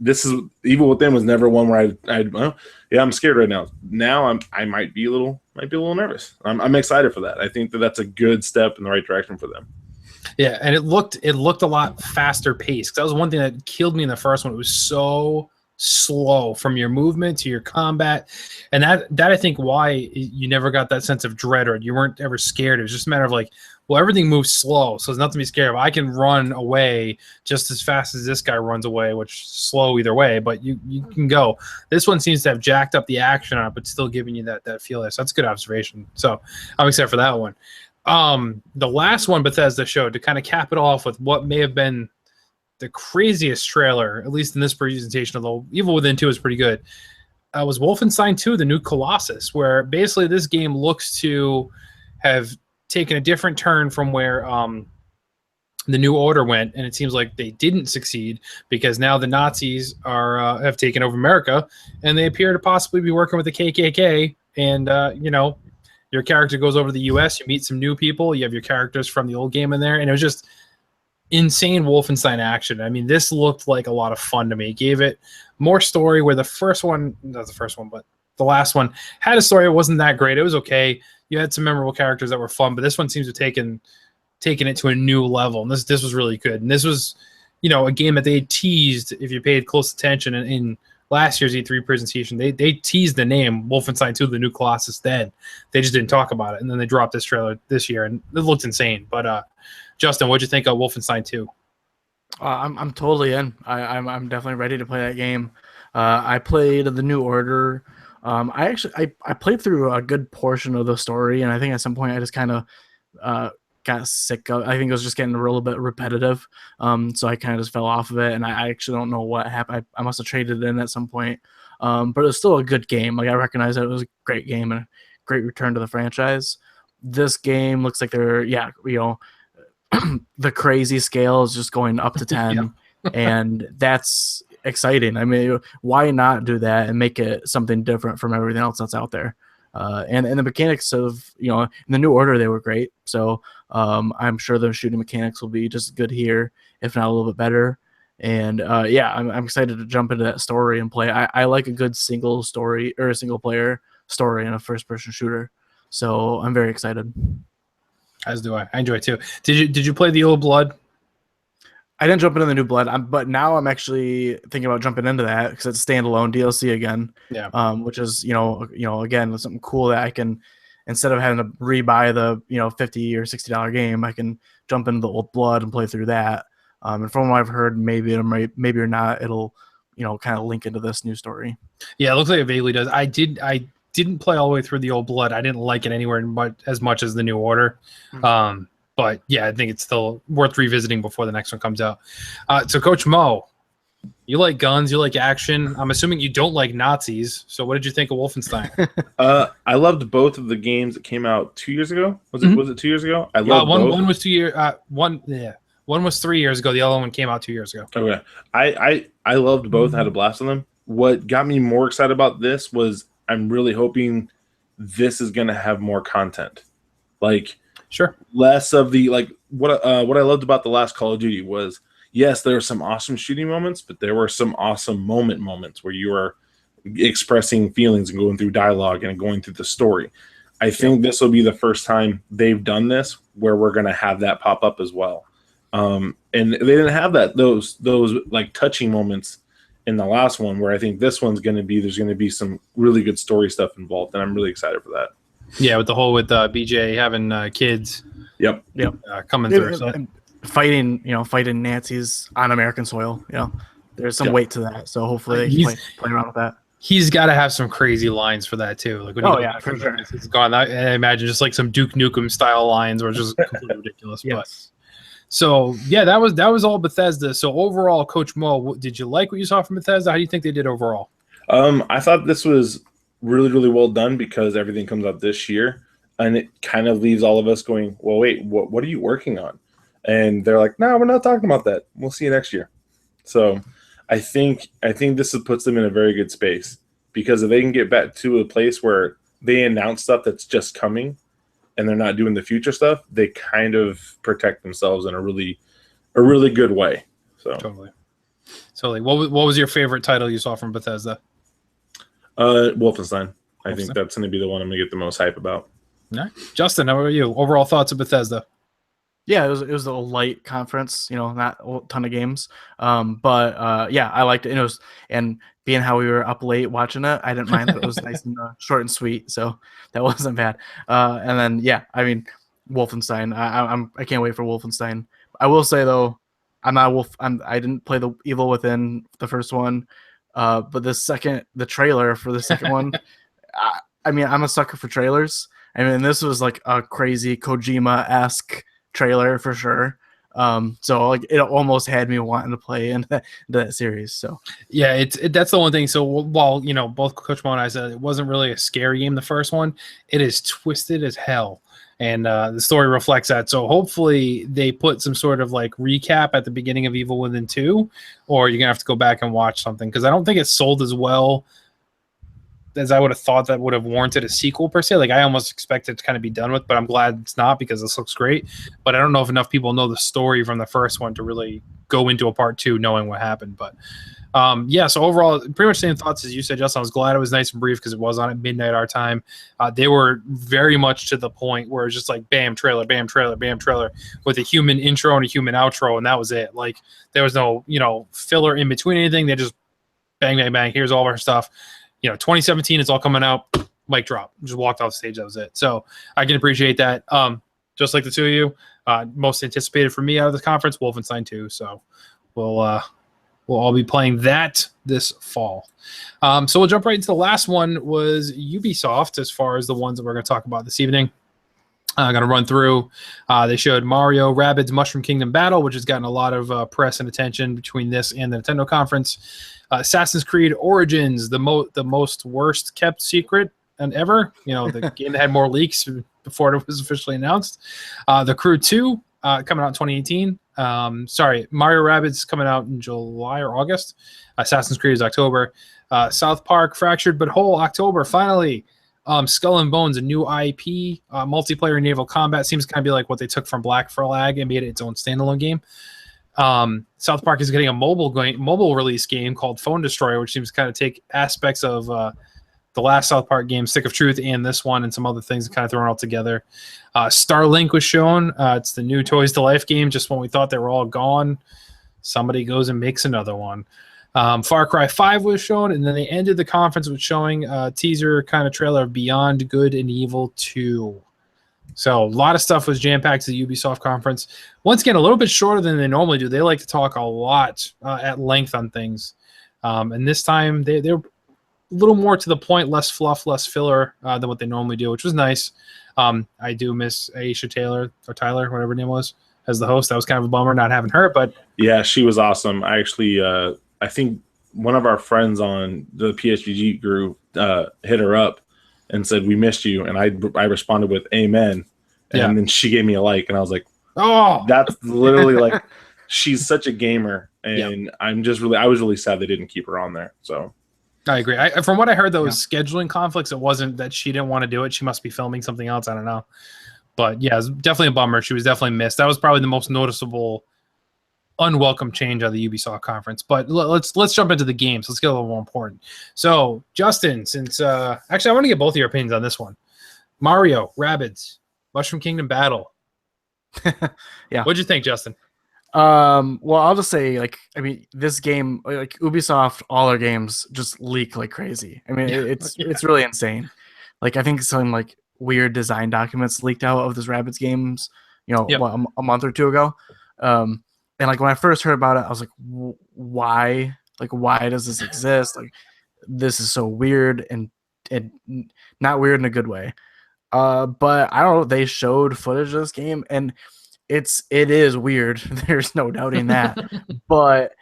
this is Evil Within was never one where I'm scared right now. Now I might be a little nervous. I'm excited for that. I think that's a good step in the right direction for them. Yeah, and it looked a lot faster paced. That was one thing that killed me in the first one. It was so slow from your movement to your combat, and that I think why you never got that sense of dread or you weren't ever scared. It was just a matter of like, well, everything moves slow, so there's nothing to be scared of. I can run away just as fast as this guy runs away, which is slow either way, but you can go. This one seems to have jacked up the action on it, but still giving you that feel there. So that's a good observation. So I'm excited for that one. The last one Bethesda showed to kind of cap it off with what may have been the craziest trailer, at least in this presentation, although Evil Within 2 is pretty good, was Wolfenstein 2, the new Colossus, where basically this game looks to have taken a different turn from where the New Order went, and it seems like they didn't succeed because now the Nazis have taken over America, and they appear to possibly be working with the KKK, and your character goes over to the U.S., you meet some new people, you have your characters from the old game in there, and it was just insane Wolfenstein action. I mean, this looked like a lot of fun to me. It gave it more story where the last one had a story. It wasn't that great. It was okay. You had some memorable characters that were fun, but this one seems to have taken it to a new level. And this was really good. And this was, a game that they teased, if you paid close attention in last year's E3 presentation, they teased the name Wolfenstein 2, the new Colossus then. They just didn't talk about it. And then they dropped this trailer this year, and it looked insane. But Justin, what'd you think of Wolfenstein 2? I'm totally in. I'm definitely ready to play that game. I played the New Order. I played through a good portion of the story, and I think at some point I just kind of got sick of. I think it was just getting a little bit repetitive. So I kind of just fell off of it, and I actually don't know what happened. I must have traded it in at some point. But it was still a good game. Like I recognize that it was a great game and a great return to the franchise. This game looks like they're the crazy scale is just going up to 10 and that's exciting. I mean, why not do that and make it something different from everything else that's out there? And the mechanics of, in the New Order, they were great. So I'm sure the shooting mechanics will be just good here, if not a little bit better. And I'm excited to jump into that story and play. I like a good single story or a single player story in a first person shooter. So I'm very excited. As do I. I enjoy it too. Did you play the Old Blood? I didn't jump into the New Blood, but now I'm actually thinking about jumping into that because it's standalone DLC again. Yeah. Which is again something cool that I can, instead of having to rebuy the $50 or $60 game, I can jump into the Old Blood and play through that. And from what I've heard, maybe or not, it'll kind of link into this new story. Yeah, it looks like it vaguely does. I didn't play all the way through the Old Blood. I didn't like it anywhere as much as the New Order. Mm-hmm. But yeah, I think it's still worth revisiting before the next one comes out. So Coach Mo, you like guns, you like action. I'm assuming you don't like Nazis. So what did you think of Wolfenstein? I loved both of the games that came out 2 years ago. Was it 2 years ago? I loved both. One was 2 years. One was 3 years ago. The other one came out 2 years ago. Okay. I loved both. I had a blast on them. What got me more excited about this was I'm really hoping this is going to have more content. Like, sure, less of the what I loved about the last Call of Duty was, yes, there were some awesome shooting moments, but there were some awesome moments where you are expressing feelings and going through dialogue and going through the story. I think this will be the first time they've done this where we're going to have that pop up as well. And they didn't have those like touching moments in the last one, where I think this one's there's going to be some really good story stuff involved, and I'm really excited for that. Yeah, with BJ having kids. Yep. Coming through. So. Fighting Nazis on American soil. There's some weight to that. So hopefully they can play around with that. He's got to have some crazy lines for that too. Like when for sure. It's gone. I imagine just like some Duke Nukem style lines, or just completely ridiculous. Yes. But so yeah, that was all Bethesda. So overall, Coach Mo, did you like what you saw from Bethesda? How do you think they did overall? I thought this was really, really well done because everything comes out this year, and it kind of leaves all of us going, well, wait, what are you working on? And they're like, no, we're not talking about that. We'll see you next year. So I think this puts them in a very good space, because if they can get back to a place where they announce stuff that's just coming and they're not doing the future stuff, they kind of protect themselves in a really good way. So totally. So like, what was your favorite title you saw from Bethesda? Wolfenstein. I think that's going to be the one I'm going to get the most hype about. All right. Justin, how are you? Overall thoughts of Bethesda? Yeah, it was a light conference, not a ton of games. But yeah, I liked it. And being how we were up late watching it, I didn't mind that it was nice and short and sweet, so that wasn't bad. And then yeah, I mean, Wolfenstein. I can't wait for Wolfenstein. I will say though, I'm not Wolf. I didn't play the Evil Within the first one, but the trailer for the second one. I mean, I'm a sucker for trailers. I mean, this was like a crazy Kojima-esque trailer for sure. So like it almost had me wanting to play in that series. So yeah, that's the one thing. So while both Coach Mo and I said it wasn't really a scary game, the first one, it is twisted as hell, and the story reflects that. So hopefully they put some sort of like recap at the beginning of Evil Within 2, or you're gonna have to go back and watch something, because I don't think it's sold as well as I would have thought that would have warranted a sequel per se. Like I almost expected it to kind of be done with, but I'm glad it's not, because this looks great. But I don't know if enough people know the story from the first one to really go into a part 2 knowing what happened. But yeah, so overall, pretty much same thoughts as you said, Justin. I was glad it was nice and brief because it was on at midnight our time. They were very much to the point where it's just like bam, trailer, bam, trailer, bam, trailer, with a human intro and a human outro, and that was it. Like there was no filler in between anything. They just bang, bang, bang. Here's all of our stuff. 2017, it's all coming out, mic drop, just walked off stage, that was it. So I can appreciate that. Just like the two of you, most anticipated for me out of the conference, Wolfenstein 2. So we'll all be playing that this fall. So we'll jump right into the last one, was Ubisoft, as far as the ones that we're going to talk about this evening. I'm going to run through. They showed Mario Rabbids Mushroom Kingdom Battle, which has gotten a lot of press and attention between this and the Nintendo conference. Assassin's Creed Origins, the most worst kept secret and ever. The game that had more leaks before it was officially announced. The Crew 2 coming out in 2018. Mario Rabbids coming out in July or August. Assassin's Creed is October. South Park Fractured But Whole, October, finally. Skull and Bones, a new IP, multiplayer naval combat. Seems to kind of be like what they took from Black Flag and made it its own standalone game. South Park is getting a mobile release game called Phone Destroyer, which seems to kind of take aspects of the last South Park game, Stick of Truth, and this one, and some other things kind of thrown all together. Starlink was shown. It's the new Toys to Life game. Just when we thought they were all gone, somebody goes and makes another one. Far Cry 5 was shown, and then they ended the conference with showing a teaser kind of trailer of Beyond Good and Evil 2. So a lot of stuff was jam-packed to the Ubisoft conference. Once again, a little bit shorter than they normally do. They like to talk a lot at length on things. And this time they're a little more to the point, less fluff, less filler than what they normally do, which was nice. I do miss Aisha Taylor, or Tyler, whatever her name was, as the host. That was kind of a bummer not having her. But yeah, she was awesome. I actually, I think one of our friends on the PSVG group hit her up and said, "We missed you." And I responded with "Amen." And then she gave me a like, and I was like, "Oh, that's literally like, she's such a gamer." And I was really sad they didn't keep her on there. So I agree. From what I heard, though, scheduling conflicts. It wasn't that she didn't want to do it. She must be filming something else. I don't know. But yeah, it's definitely a bummer. She was definitely missed. That was probably the most noticeable unwelcome change of the Ubisoft conference. But let's jump into the games. Let's get a little more important. So Justin, since actually I want to get both of your opinions on this one. Mario Rabbids Mushroom Kingdom Battle. Yeah, what'd you think, Justin? Well, I'll just say, this game, like Ubisoft, all their games just leak like crazy. I mean, it's really insane. Like, I think some like weird design documents leaked out of this Rabbids games, a month or two ago. And like when I first heard about it, I was like, why? Like, why does this exist? Like, this is so weird and not weird in a good way. But I don't know. They showed footage of this game, and it is weird. There's no doubting that. But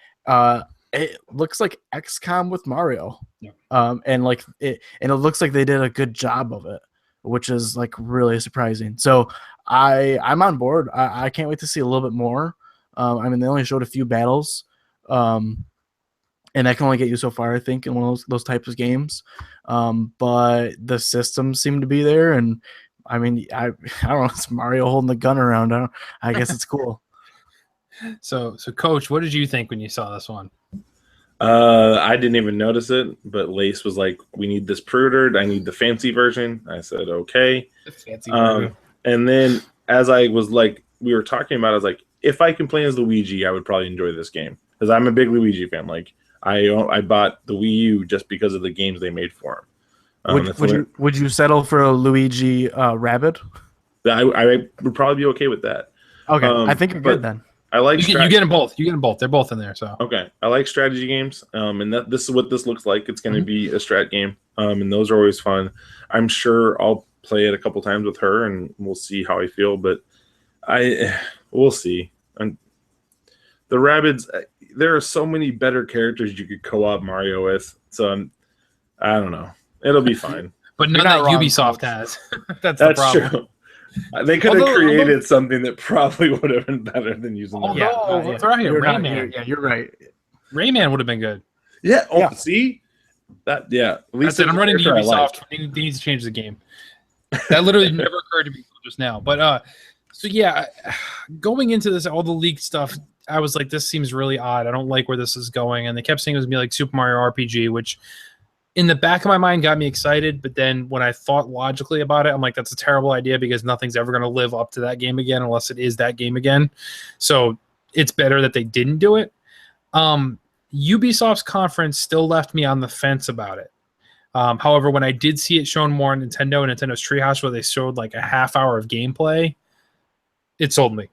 it looks like XCOM with Mario. Yeah. And it looks like they did a good job of it, which is like really surprising. So I'm on board. I can't wait to see a little bit more. I mean, they only showed a few battles, and that can only get you so far, I think, in one of those types of games. But the systems seem to be there, and I mean, I don't know. It's Mario holding the gun around. I guess it's cool. So, Coach, what did you think when you saw this one? I didn't even notice it, but Lace was like, "We need this pre-ordered. I need the fancy version." I said, "Okay." The fancy version. And then as I was like, we were talking about, I was like, if I can play as Luigi, I would probably enjoy this game because I'm a big Luigi fan. Like, I bought the Wii U just because of the games they made for him. Would you settle for a Luigi Rabbit? I would probably be okay with that. Okay, I think you're good then. I like you get them both. You get them both. They're both in there. So okay, I like strategy games. And this is what this looks like. It's going to be a strat game. And those are always fun. I'm sure I'll play it a couple times with her, and we'll see how I feel. But we'll see. And the Rabbids, there are so many better characters you could co-op Mario with. So I don't know. It'll be fine. But none that Ubisoft has. That's the problem. True. They could have created something that probably would have been better than using them. Throw out here, Rayman. Yeah, you're right. Rayman would have been good. Yeah. See that? Yeah. At least I'm running to Ubisoft. They need to change the game. That literally never occurred to me just now. But so yeah, going into this, all the leaked stuff, I was like, this seems really odd. I don't like where this is going. And they kept saying it was gonna be like Super Mario RPG, which in the back of my mind got me excited, but then when I thought logically about it, I'm like, that's a terrible idea because nothing's ever going to live up to that game again unless it is that game again. So it's better that they didn't do it. Ubisoft's conference still left me on the fence about it. However, when I did see it shown more on Nintendo's Treehouse, where they showed like a half hour of gameplay, it sold me.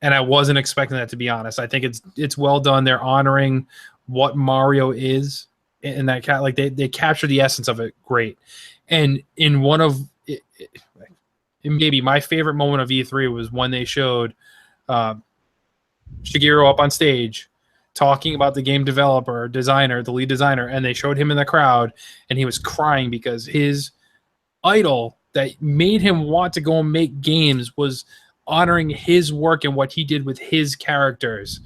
And I wasn't expecting that, to be honest. I think it's well done. They're honoring what Mario is. In that like they capture the essence of it great. And in one of maybe my favorite moment of E3 was when they showed Shigeru up on stage talking about the game designer, the lead designer, and they showed him in the crowd, and he was crying because his idol that made him want to go and make games was honoring his work and what he did with his characters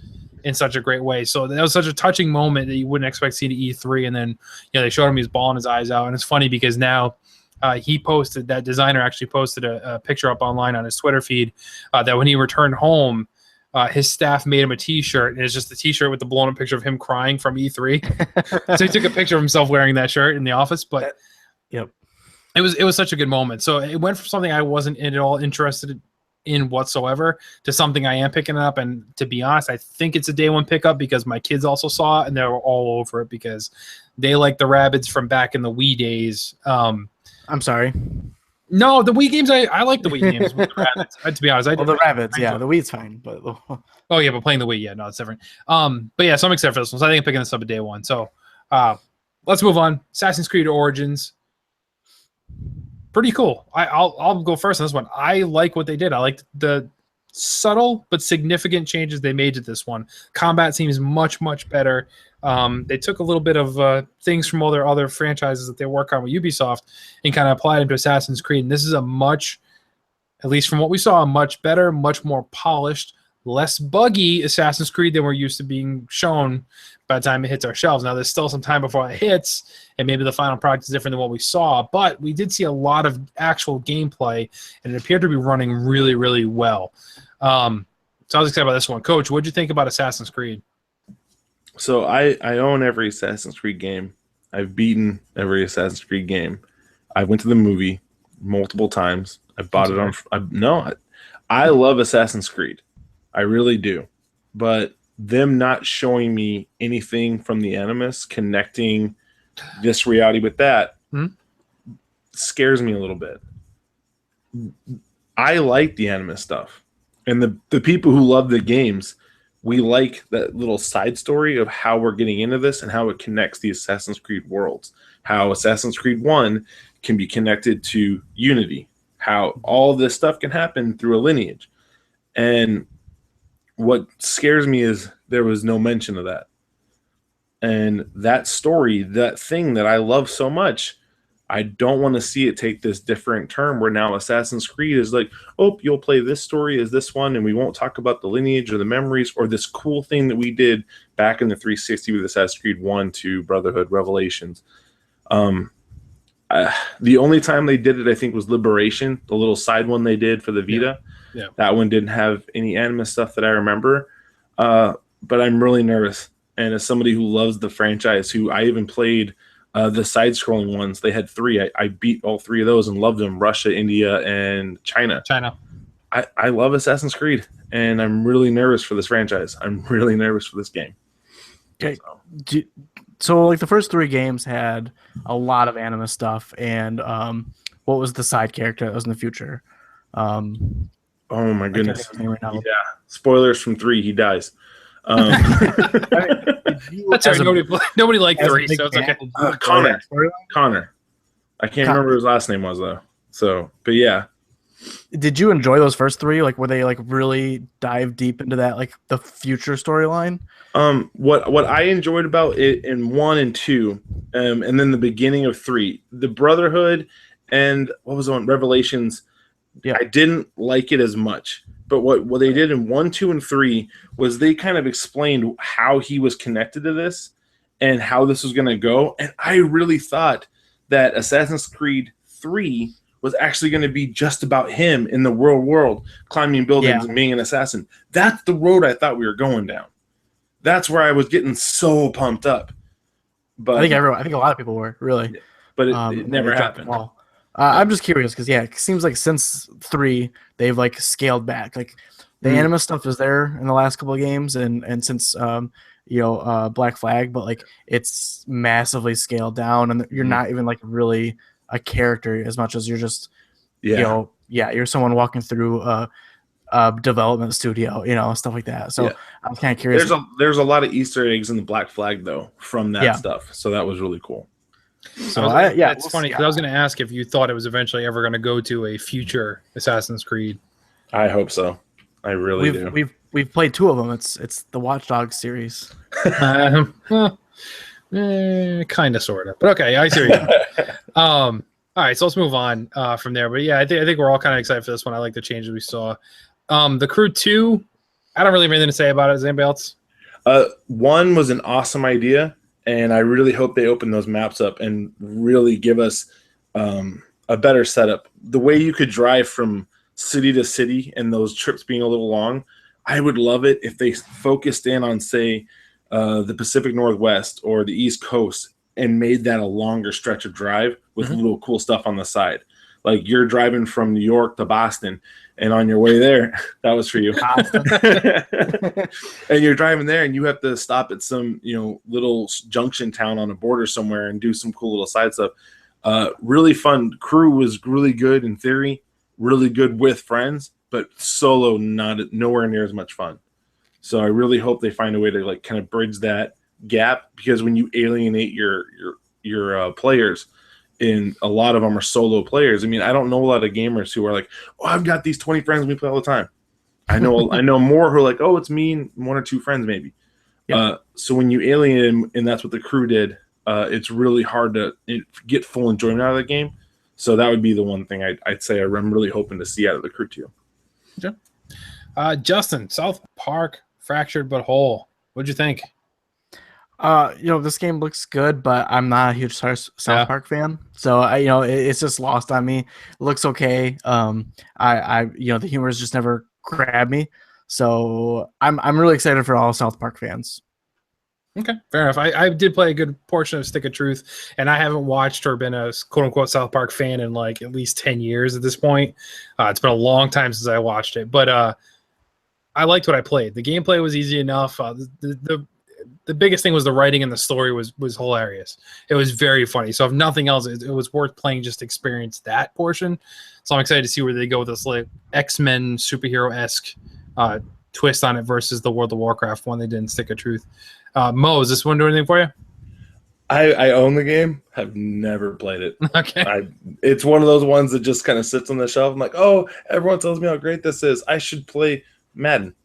in such a great way. So that was such a touching moment that you wouldn't expect to see at E3. And then, they showed him he's bawling his eyes out. And it's funny because now that designer actually posted a picture up online on his Twitter feed that when he returned home, his staff made him a t-shirt, and it's just a t-shirt with the blown up picture of him crying from E3. So he took a picture of himself wearing that shirt in the office, but yep. It was such a good moment. So it went from something I wasn't at all interested in whatsoever to something I am picking up. And to be honest, I think it's a day one pickup because my kids also saw it and they were all over it because they like the Rabbids from back in the Wii days. I'm sorry. No, the Wii games, I like the Wii games with the Rabbids. To be honest, the Rabbids, yeah, the Wii's fine, but oh yeah, but playing the Wii, yeah, no, it's different. But yeah, so I'm excited for this one. So I think I'm picking this up at day one. So let's move on. Assassin's Creed Origins. Pretty cool. I'll go first on this one. I like what they did. I like the subtle but significant changes they made to this one. Combat seems much, much better. They took a little bit of things from all their other franchises that they work on with Ubisoft and kind of applied them to Assassin's Creed. And this is a much, at least from what we saw, a much better, much more polished, less buggy Assassin's Creed than we're used to being shown by the time it hits our shelves. Now, there's still some time before it hits, and maybe the final product is different than what we saw, but we did see a lot of actual gameplay, and it appeared to be running really, really well. So I was excited about this one. Coach, what did you think about Assassin's Creed? So I own every Assassin's Creed game. I've beaten every Assassin's Creed game. I went to the movie multiple times. I bought it on... I love Assassin's Creed. I really do. But them not showing me anything from the Animus, connecting this reality with that, scares me a little bit. I like the Animus stuff. And the people who love the games, we like that little side story of how we're getting into this and how it connects the Assassin's Creed worlds. How Assassin's Creed 1 can be connected to Unity. How all this stuff can happen through a lineage. And what scares me is there was no mention of that. And that story, that thing that I love so much, I don't want to see it take this different turn where now Assassin's Creed is like, oh, you'll play this story as this one, and we won't talk about the lineage or the memories or this cool thing that we did back in the 360 with Assassin's Creed 1 to Brotherhood Revelations. The only time they did it, I think, was Liberation, the little side one they did for the Vita. Yeah. That one didn't have any anime stuff that I remember. But I'm really nervous. And as somebody who loves the franchise, who I even played the side-scrolling ones, they had 3. I beat all 3 of those and loved them: Russia, India, and China. I love Assassin's Creed, and I'm really nervous for this franchise. I'm really nervous for this game. Okay. So like the first 3 games had a lot of anime stuff, and what was the side character that was in the future? Oh my goodness! Right now. Yeah, spoilers from 3. He dies. That's right. Nobody liked 3, so it's okay. Connor. I can't remember what his last name was though. So, but yeah. Did you enjoy those first 3? Like, were they like really dive deep into that, like the future storyline? What I enjoyed about it in 1 and 2, and then the beginning of 3, the Brotherhood, and what was on Revelations. Yeah, I didn't like it as much. But what they did in 1, 2, and 3 was they kind of explained how he was connected to this and how this was going to go. And I really thought that Assassin's Creed 3 was actually going to be just about him in the real world, climbing buildings and being an assassin. That's the road I thought we were going down. That's where I was getting so pumped up. But I think a lot of people were, really. But it never happened. I'm just curious because it seems like since 3 they've like scaled back. Like the anime stuff is there in the last couple of games, and since Black Flag, but like it's massively scaled down, and you're not even like really a character as much as you're just you're someone walking through a development studio, stuff like that. So I'm kind of curious. There's a lot of Easter eggs in the Black Flag though from that stuff, so that was really cool. So it's funny because I was going to ask if you thought it was eventually ever going to go to a future Assassin's Creed. I hope so. I really do. We've played 2 of them. It's the Watch Dogs series. Kind of, sort of, but okay, I see what you mean. All right, so let's move on from there. But yeah, I think we're all kind of excited for this one. I like the changes we saw. The Crew 2, I don't really have anything to say about it. Is anybody else? 1 was an awesome idea. And I really hope they open those maps up and really give us a better setup. The way you could drive from city to city and those trips being a little long, I would love it if they focused in on, say, the Pacific Northwest or the East Coast and made that a longer stretch of drive with little cool stuff on the side. Like you're driving from New York to Boston, and on your way there, that was for you. And you're driving there, and you have to stop at some little junction town on a border somewhere and do some cool little side stuff. Really fun. Crew was really good in theory, really good with friends, but solo nowhere near as much fun. So I really hope they find a way to like kind of bridge that gap, because when you alienate your players, and a lot of them are solo players. I mean, I don't know a lot of gamers who are like, oh, I've got these 20 friends we play all the time. I know more who are like, oh, it's me and 1 or 2 friends maybe. Yeah. So when you alienate them, and that's what the Crew did, it's really hard to get full enjoyment out of the game. So that would be the one thing I'd say I'm really hoping to see out of the Crew 2. Okay. Justin, South Park, Fractured But Whole. What'd you think? This game looks good, but I'm not a huge South Park fan, so it's just lost on me. It looks okay. The humor has just never grabbed me, so I'm really excited for all South Park fans. Okay, fair enough. I did play a good portion of Stick of Truth, and I haven't watched or been a quote unquote South Park fan in like at least 10 years at this point. It's been a long time since I watched it, but I liked what I played. The gameplay was easy enough. The biggest thing was the writing, and the story was hilarious. It was very funny. So if nothing else, it was worth playing just to experience that portion. So I'm excited to see where they go with this like X-Men superhero-esque twist on it versus the World of Warcraft one they did in Stick of Truth. Mo, is this one doing anything for you? I own the game, have never played it. Okay. It's one of those ones that just kind of sits on the shelf. I'm like, oh, everyone tells me how great this is. I should play Madden.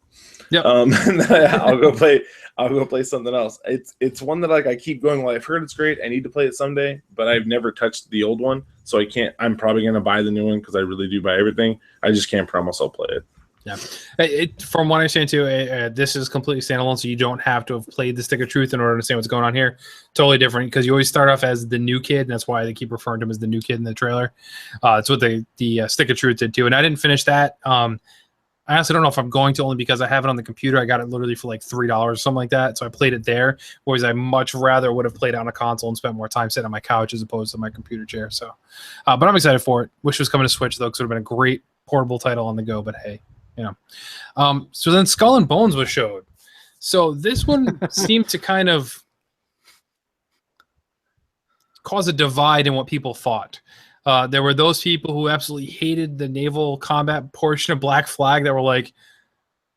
Yep. And then I'll go play something else. It's one that like I keep going, well, I've heard it's great. I need to play it someday, but I've never touched the old one, so I can't. I'm probably gonna buy the new one because I really do buy everything. I just can't promise I'll play it. Yeah, from what I understand too, this is completely standalone, so you don't have to have played the Stick of Truth in order to understand what's going on here. Totally different because you always start off as the new kid, and that's why they keep referring to him as the new kid in the trailer. That's what the Stick of Truth did too, and I didn't finish that. I honestly don't know if I'm going to, only because I have it on the computer. I got it literally for like $3 or something like that, so I played it there. Whereas I much rather would have played it on a console and spent more time sitting on my couch as opposed to my computer chair. So, but I'm excited for it. Wish it was coming to Switch though, because it would have been a great portable title on the go. But hey. So then Skull and Bones was showed. So this one seemed to kind of cause a divide in what people thought. There were those people who absolutely hated the naval combat portion of Black Flag that were like,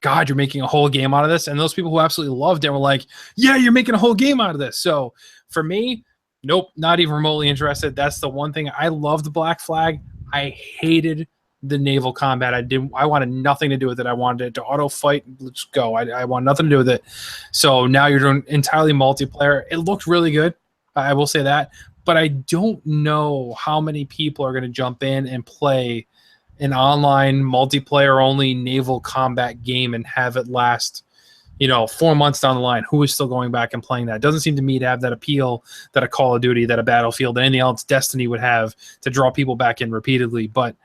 God, you're making a whole game out of this. And those people who absolutely loved it were like, yeah, you're making a whole game out of this. So for me, nope, not even remotely interested. That's the one thing. I loved Black Flag. I hated the naval combat. I wanted nothing to do with it. I wanted it to auto fight. Let's go. I want nothing to do with it. So now you're doing entirely multiplayer. It looked really good. I will say that, but I don't know how many people are going to jump in and play an online multiplayer only naval combat game and have it last, 4 months down the line. Who is still going back and playing that? It doesn't seem to me to have that appeal that a Call of Duty, that a Battlefield, that anything else Destiny would have to draw people back in repeatedly. But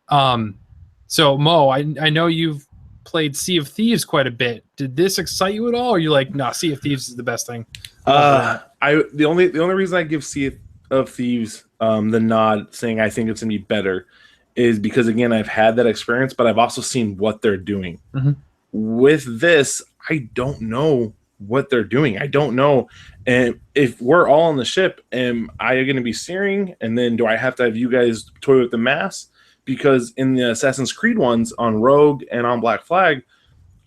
so Mo, I know you've played Sea of Thieves quite a bit. Did this excite you at all? Or are you like, nah, Sea of Thieves is the best thing? The only reason I give Sea of Thieves the nod, saying I think it's gonna be better, is because again I've had that experience, but I've also seen what they're doing. Mm-hmm. With this, I don't know what they're doing. I don't know, and if we're all on the ship, am I going to be steering? And then do I have to have you guys toy with the mast? Because in the Assassin's Creed ones on Rogue and on Black Flag,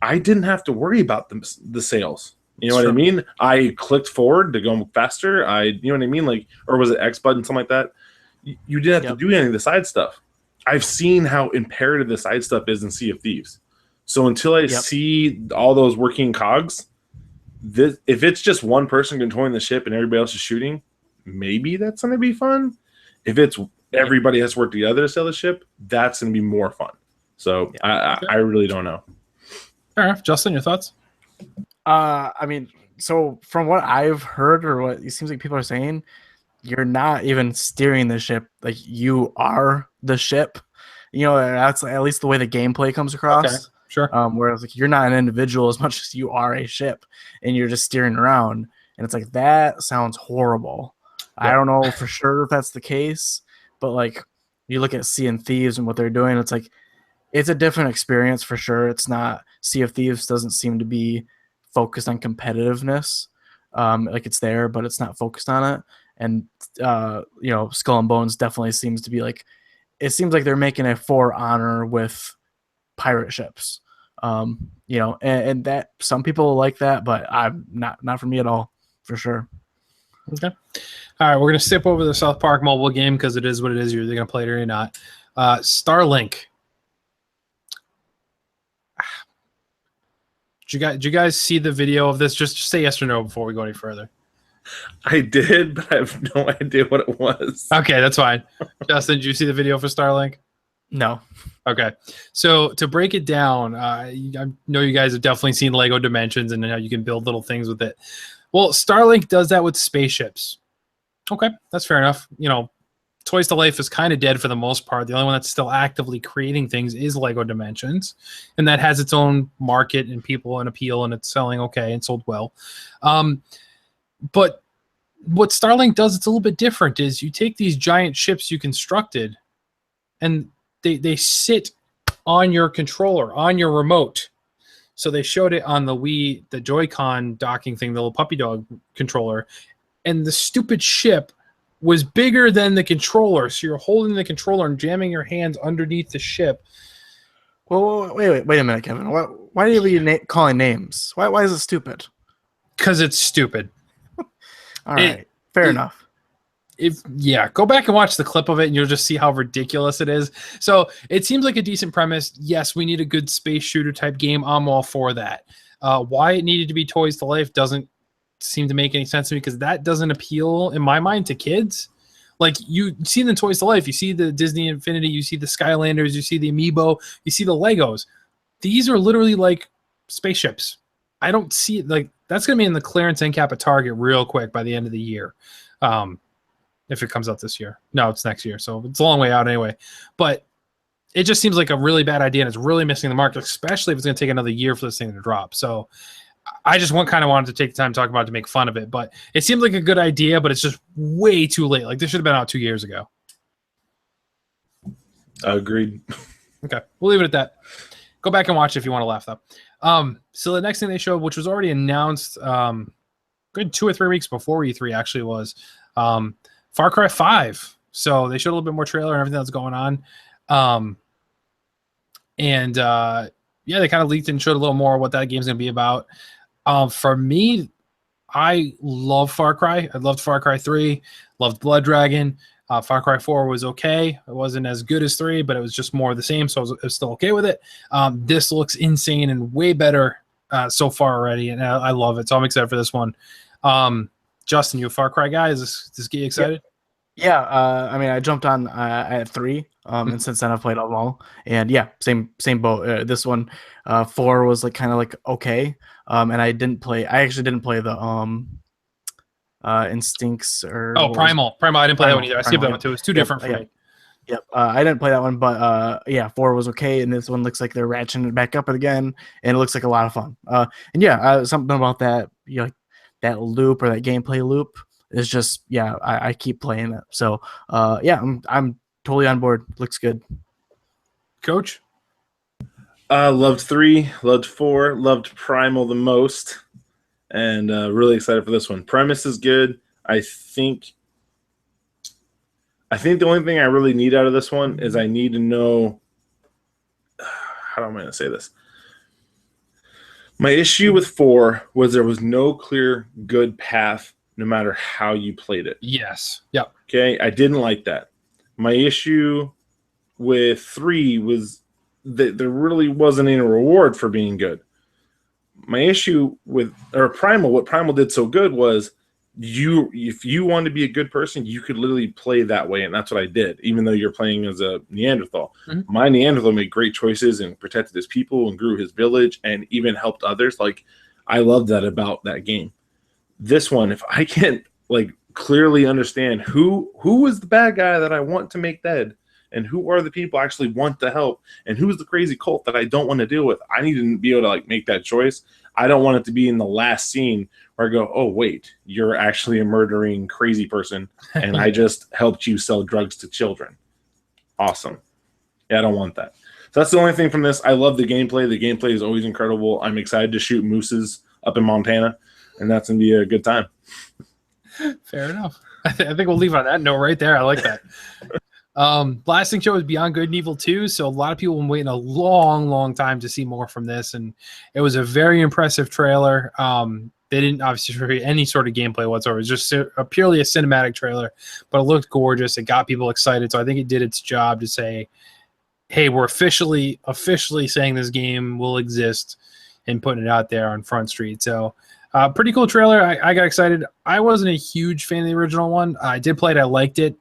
I didn't have to worry about the sails. You know what I mean? I clicked forward to go faster. You know what I mean? Like, or was it X button, something like that? You didn't have to do any of the side stuff. I've seen how imperative the side stuff is in Sea of Thieves. So until I see all those working cogs, if it's just one person controlling the ship and everybody else is shooting, maybe that's going to be fun. If it's everybody has to work together to sail the ship, that's going to be more fun. So I really don't know. Fair enough. Justin, your thoughts? I mean, so from what I've heard or what it seems like people are saying, you're not even steering the ship. Like, you are the ship. That's at least the way the gameplay comes across. Okay, sure. Whereas like you're not an individual as much as you are a ship, and you're just steering around. And it's like, that sounds horrible. I don't know for sure if that's the case, but like you look at Sea of Thieves and what they're doing, it's like it's a different experience for sure. It's not, Sea of Thieves doesn't seem to be focused on competitiveness. Like it's there, but it's not focused on it. And Skull and Bones definitely seems to be like, it seems like they're making a For Honor with pirate ships. And that some people like that, but I'm not for me at all, for sure. Okay. All right, we're gonna skip over the South Park mobile game because it is what it is. You're either gonna play it or you're not. Starlink. Did you guys see the video of this? Just say yes or no before we go any further. I did, but I have no idea what it was. Okay, that's fine. Justin, did you see the video for Starlink? No. Okay. So to break it down, I know you guys have definitely seen Lego Dimensions and how you can build little things with it. Well, Starlink does that with spaceships. Okay, that's fair enough. Toys to Life is kind of dead for the most part. The only one that's still actively creating things is Lego Dimensions, and that has its own market and people and appeal, and it's selling okay and sold well. But what Starlink does, it's a little bit different, is you take these giant ships you constructed, and they sit on your controller, on your remote. So they showed it on the Wii, the Joy-Con docking thing, the little puppy dog controller, and the stupid ship was bigger than the controller. So you're holding the controller and jamming your hands underneath the ship Well, wait a minute, Kevin. Why are you calling names? Why is it stupid? Because it's stupid. All right, fair enough. Go back and watch the clip of it and you'll just see how ridiculous it is. So it seems like a decent premise. Yes, we need a good space shooter type game. I'm all for that. Why it needed to be Toys to Life doesn't seem to make any sense to me, because that doesn't appeal in my mind to kids. Like, you see the Toys to Life, you see the Disney Infinity, you see the Skylanders, you see the Amiibo, you see the Legos. These are literally like spaceships. I don't see it like that's going to be in the clearance end cap at Target real quick by the end of the year. If it comes out this year. No, it's next year. So it's a long way out anyway. But it just seems like a really bad idea, and it's really missing the mark, especially if it's going to take another year for this thing to drop. So I just kind of wanted to take the time to talk about it to make fun of it. But it seems like a good idea, but it's just way too late. Like, this should have been out 2 years ago. Agreed. Okay, we'll leave it at that. Go back and watch it if you want to laugh, though. So the next thing they showed, which was already announced good 2 or 3 weeks before E3 actually was Far Cry 5. So they showed a little bit more trailer and everything that's going on. They kind of leaked and showed a little more what that game's going to be about. For me, I love Far Cry. I loved Far Cry 3, loved Blood Dragon. Far Cry 4 was okay. It wasn't as good as 3, but it was just more of the same, so I was still okay with it. This looks insane and way better so far already, and I love it, so I'm excited for this one. Justin, you a Far Cry guy? Is this get you excited? Yeah, I mean, I jumped on at 3, and since then I've played them all. And yeah, same boat. This one, 4 was like kind of like okay, and I actually didn't play the Instincts or Primal. I didn't play that one either. I skipped that one too. It's too different for me. Yep, I didn't play that one, but 4 was okay, and this one looks like they're ratcheting it back up again, and it looks like a lot of fun. Something about that, that loop or that gameplay loop is just I keep playing it. So I'm totally on board. Looks good. Coach? Loved 3, loved 4, loved Primal the most, and really excited for this one. Premise is good. I think the only thing I really need out of this one is I need to know how am I going to say this? My issue with 4 was there was no clear good path no matter how you played it. Yes. Yep. Okay, I didn't like that. My issue with 3 was that there really wasn't any reward for being good. My issue with Primal, what Primal did so good was if you wanted to be a good person, you could literally play that way, and that's what I did, even though you're playing as a Neanderthal. Mm-hmm. My Neanderthal made great choices and protected his people and grew his village and even helped others. Like, I love that about that game. This one, if I can't clearly understand who is the bad guy that I want to make dead, and who are the people I actually want to help, and who's the crazy cult that I don't want to deal with, I need to be able to make that choice. I don't want it to be in the last scene where I go, oh wait, you're actually a murdering crazy person, and I just helped you sell drugs to children. Awesome. Yeah, I don't want that. So that's the only thing from this. I love the gameplay. The gameplay is always incredible. I'm excited to shoot mooses up in Montana, and that's going to be a good time. Fair enough. I think we'll leave on that note right there. I like that. Last thing show is Beyond Good and Evil 2. So a lot of people have been waiting a long time to see more from this, and it was a very impressive trailer. They didn't obviously show any sort of gameplay whatsoever. It was just purely a cinematic trailer, but it looked gorgeous. It got people excited, so I think it did its job to say, hey, we're officially saying this game will exist and putting it out there on Front Street. So pretty cool trailer. I got excited. I wasn't a huge fan of the original one. I did play it. I liked it.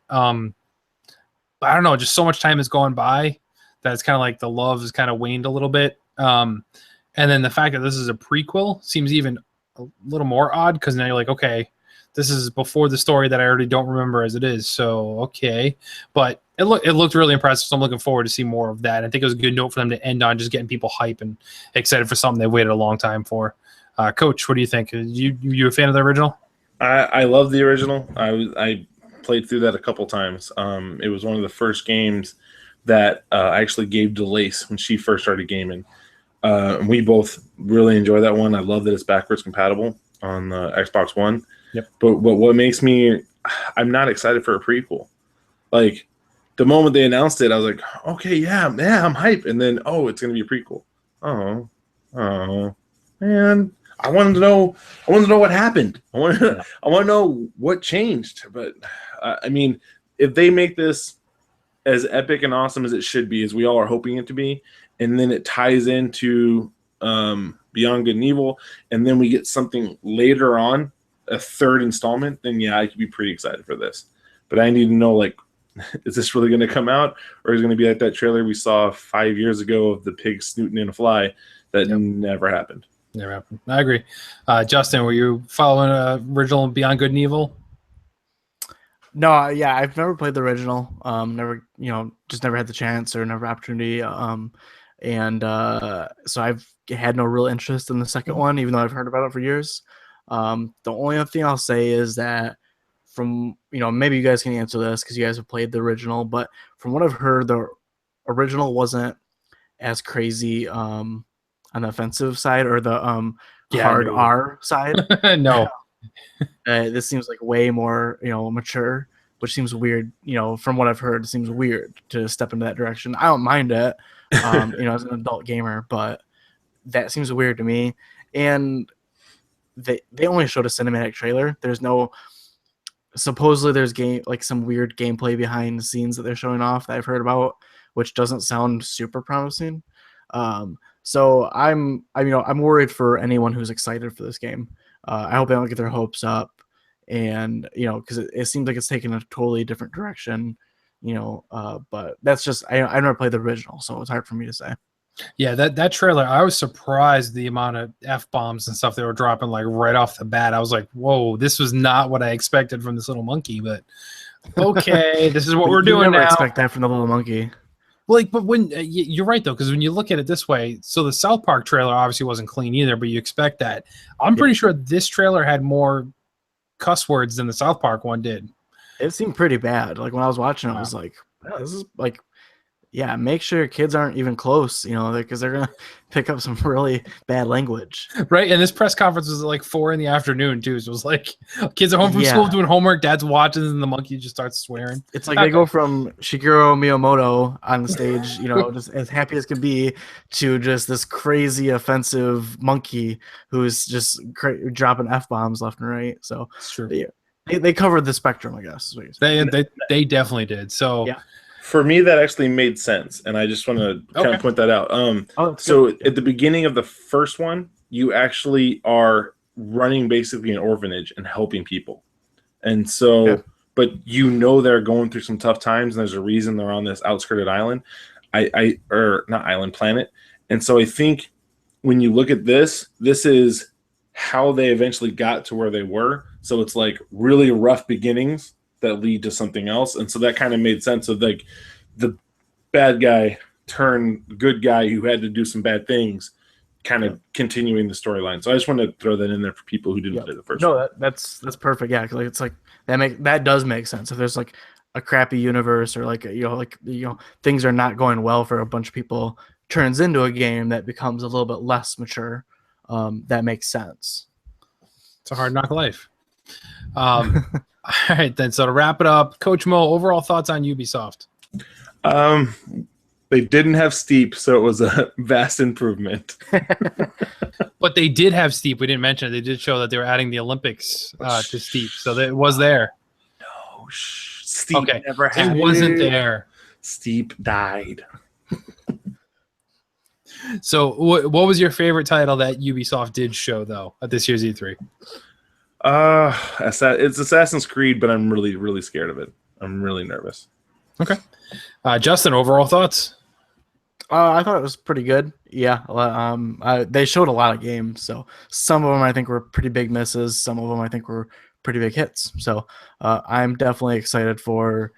I don't know, just so much time has gone by that it's kind of like the love has kind of waned a little bit. And then the fact that this is a prequel seems even a little more odd, because now you're like, okay, this is before the story that I already don't remember as it is. So, okay. But it looked really impressive, so I'm looking forward to see more of that. I think it was a good note for them to end on, just getting people hype and excited for something they've waited a long time for. Coach, what do you think? You a fan of the original? I love the original. I played through that a couple times. It was one of the first games that I actually gave to Lace when she first started gaming. And we both really enjoy that one. I love that it's backwards compatible on the Xbox One. Yep. But what makes me, I'm not excited for a prequel. the moment they announced it, I was like, okay, yeah, I'm hyped. And then, it's going to be a prequel. Oh, man. I wanted to know what happened. I want to know what changed. But I mean, if they make this as epic and awesome as it should be, as we all are hoping it to be, and then it ties into Beyond Good and Evil, and then we get something later on, a third installment, then I could be pretty excited for this. But I need to know, like, is this really going to come out, or is it going to be like that trailer we saw 5 years ago of the pig snooting in a fly that never happened? Never happened. I agree. Justin, were you following original Beyond Good and Evil? No, I've never played the original. Never, just never had the chance or never opportunity. So I've had no real interest in the second one, even though I've heard about it for years. The only other thing I'll say is that from, maybe you guys can answer this because you guys have played the original, but from what I've heard, the original wasn't as crazy on the offensive side or the hard R side. No. This seems like way more, mature, which seems weird. From what I've heard, it seems weird to step into that direction. I don't mind it, as an adult gamer, but that seems weird to me. And they only showed a cinematic trailer. There's no, supposedly there's some weird gameplay behind the scenes that they're showing off that I've heard about, which doesn't sound super promising. So I'm worried for anyone who's excited for this game. I hope they don't get their hopes up, and because it seems like it's taking a totally different direction. But that's just I never played the original, so it's hard for me to say. Yeah, that trailer, I was surprised the amount of F-bombs and stuff they were dropping like right off the bat. I was like, whoa, this was not what I expected from this little monkey, but okay, this is what we're doing now. Expect that from the little monkey. But when you're right though, because when you look at it this way, so the South Park trailer obviously wasn't clean either, but you expect that. I'm pretty sure this trailer had more cuss words than the South Park one did. It seemed pretty bad. Like when I was watching it, I was like, this is like, make sure kids aren't even close, because they're gonna pick up some really bad language. Right, and this press conference was at like 4 p.m. too. So it was like kids are home from school doing homework, dad's watching, and the monkey just starts swearing. It's like they go from Shigeru Miyamoto on the stage, just as happy as can be, to just this crazy offensive monkey who's just dropping F-bombs left and right. So it's true. They covered the spectrum, I guess. They definitely did. So yeah. For me, that actually made sense, and I just want to kind of point that out. So at the beginning of the first one, you actually are running basically an orphanage and helping people. And so, but they're going through some tough times, and there's a reason they're on this outskirted island, or not island, planet. And so I think when you look at this is how they eventually got to where they were. So it's like really rough beginnings that lead to something else. And so that kind of made sense of like the bad guy turned good guy who had to do some bad things, kind of continuing the storyline. So I just wanted to throw that in there for people who didn't play the first one. No, that's perfect. Yeah, like it's like that does make sense. If there's like a crappy universe or things are not going well for a bunch of people, turns into a game that becomes a little bit less mature. That makes sense. It's a hard knock life. All right, then. So to wrap it up, Coach Mo, overall thoughts on Ubisoft? They didn't have Steep, so it was a vast improvement. But they did have Steep. We didn't mention it. They did show that they were adding the Olympics to Steep, so it was there. No, Steep never had it. Wasn't there. Steep died. So what was your favorite title that Ubisoft did show, though, at this year's E3? It's Assassin's Creed, but I'm really, really scared of it. I'm really nervous. Okay. Justin, overall thoughts? I thought it was pretty good. Yeah. They showed a lot of games, so some of them I think were pretty big misses. Some of them I think were pretty big hits. So I'm definitely excited for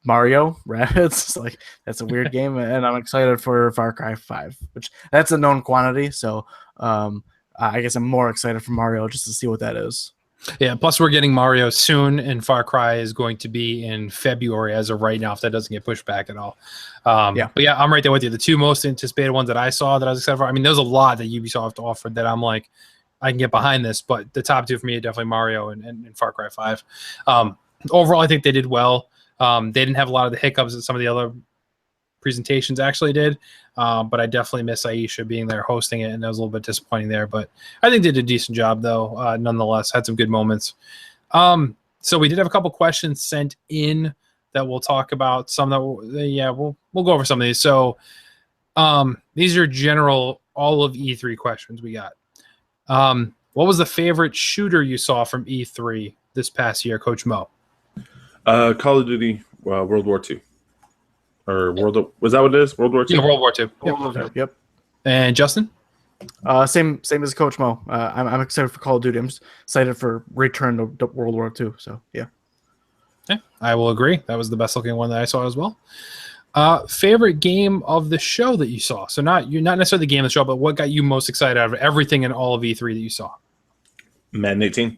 Mario Rabbids. Like that's a weird game, and I'm excited for Far Cry 5, which that's a known quantity. So I guess I'm more excited for Mario just to see what that is. Yeah, plus we're getting Mario soon, and Far Cry is going to be in February as of right now, if that doesn't get pushed back at all. But yeah, I'm right there with you. The two most anticipated ones that I saw that I was excited for, I mean, there's a lot that Ubisoft offered that I'm like, I can get behind this, but the top two for me are definitely Mario and Far Cry 5. Overall, I think they did well. They didn't have a lot of the hiccups that some of the other presentations actually did, but I definitely miss Aisha being there hosting it, and that was a little bit disappointing there. But I think they did a decent job, though. Nonetheless, had some good moments. So we did have a couple questions sent in that we'll talk about. Some that we'll go over some of these. So these are general all of E3 questions we got. What was the favorite shooter you saw from E3 this past year, Coach Mo? Call of Duty, World War II. Or was that what it is? World War II? Yeah, World War II. Yep. And Justin? Same as Coach Mo. I'm excited for Call of Duty. I'm just excited for Return to World War II. So yeah. Yeah, I will agree. That was the best looking one that I saw as well. Favorite game of the show that you saw? So not necessarily the game of the show, but what got you most excited out of everything in all of E3 that you saw? Madden 18.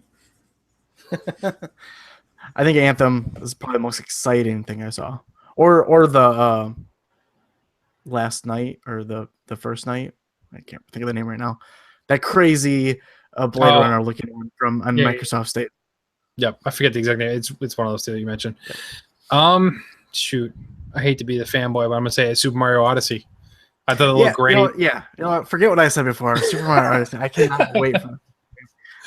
I think Anthem is probably the most exciting thing I saw. Or the last night or the first night. I can't think of the name right now. That crazy Blade Runner looking one from Microsoft State. Yep, I forget the exact name. It's one of those two that you mentioned. Yep. Shoot, I hate to be the fanboy, but I'm gonna say it's Super Mario Odyssey. I thought it looked great. You know what? Forget what I said before. Super Mario Odyssey. I cannot wait for.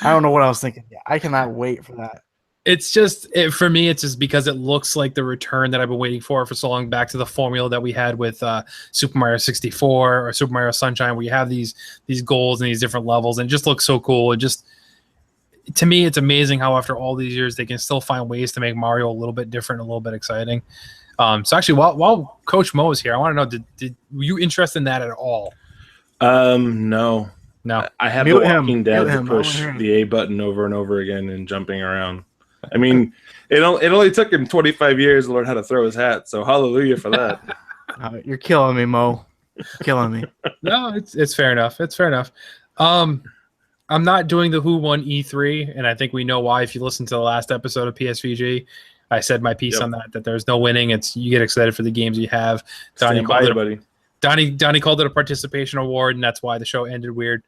I don't know what I was thinking. Yeah, I cannot wait for that. It's just for me. It's just because it looks like the return that I've been waiting for so long, back to the formula that we had with Super Mario 64 or Super Mario Sunshine, where you have these goals and these different levels, and it just looks so cool. It just, to me, it's amazing how after all these years they can still find ways to make Mario a little bit different, a little bit exciting. So actually, while Coach Mo is here, I want to know: were you interested in that at all? No. I have the Walking Dead to push the A button over and over again and jumping around. I mean, it only took him 25 years to learn how to throw his hat, so hallelujah for that. You're killing me, Mo. You're killing me. No, it's fair enough. It's fair enough. I'm not doing the who won E3, and I think we know why. If you listen to the last episode of PSVG, I said my piece on that there's no winning. It's you get excited for the games you have. Donnie called it a participation award, and that's why the show ended weird.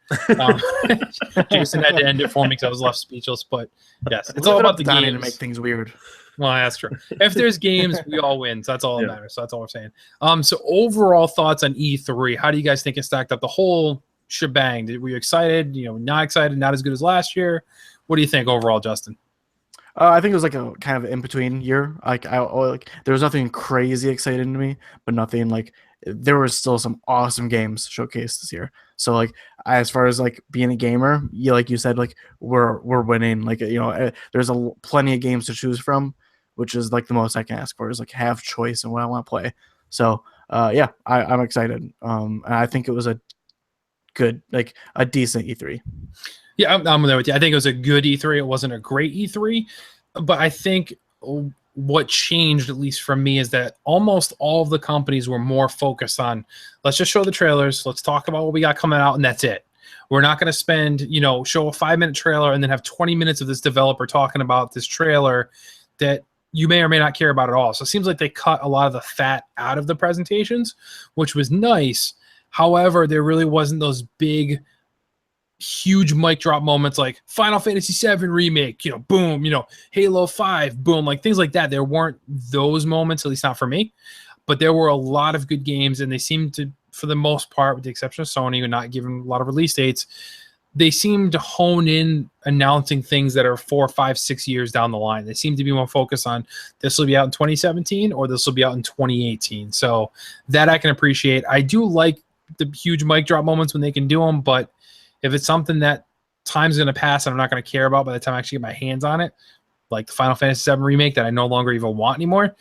Jason had to end it for me because I was left speechless. But yes, it's all about the games to make things weird. Well, that's true. If there's games, we all win. So that's all that matters. So that's all we're saying. So overall thoughts on E3. How do you guys think it stacked up? The whole shebang. Were you excited? Not excited? Not as good as last year? What do you think overall, Justin? I think it was like a kind of in between year. There was nothing crazy exciting to me, but nothing like there was still some awesome games showcased this year. So like as far as like being a gamer, like you said, like we're winning. Like there's plenty of games to choose from, which is like the most I can ask for is like have choice in what I want to play. So I'm excited. And I think it was a good, like a decent E3. Yeah, I'm there with you. I think it was a good E3. It wasn't a great E3, but I think what changed, at least from me, is that almost all of the companies were more focused on, let's just show the trailers, let's talk about what we got coming out, and that's it. We're not going to spend, show a 5-minute trailer and then have 20 minutes of this developer talking about this trailer that you may or may not care about at all. So it seems like they cut a lot of the fat out of the presentations, which was nice. However, there really wasn't those big, huge mic drop moments like Final Fantasy VII Remake, boom, Halo 5, boom, like things like that. There weren't those moments, at least not for me, but there were a lot of good games, and they seemed to, for the most part, with the exception of Sony, who not giving a lot of release dates, they seem to hone in announcing things that are 4, 5, 6 years down the line. They seem to be more focused on this will be out in 2017 or this will be out in 2018. So that I can appreciate. I do like the huge mic drop moments when they can do them, but if it's something that time's going to pass and I'm not going to care about by the time I actually get my hands on it, like the Final Fantasy VII Remake that I no longer even want anymore,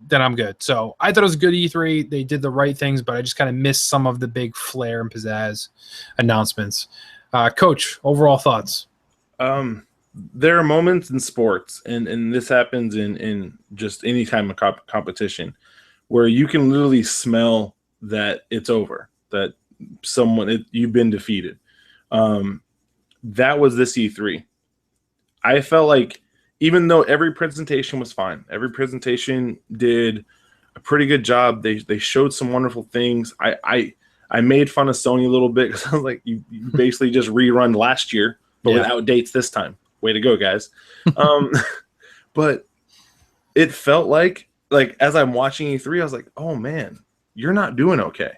then I'm good. So I thought it was a good E3. They did the right things, but I just kind of missed some of the big flair and pizzazz announcements. Coach, overall thoughts? There are moments in sports, and this happens in just any time of competition, where you can literally smell that it's over, that you've been defeated. That was this E3. I felt like even though every presentation was fine, every presentation did a pretty good job. They showed some wonderful things. I made fun of Sony a little bit because I was like, you basically just rerun last year, but without dates this time. Way to go, guys. But it felt like as I'm watching E3, I was like, oh man, you're not doing okay.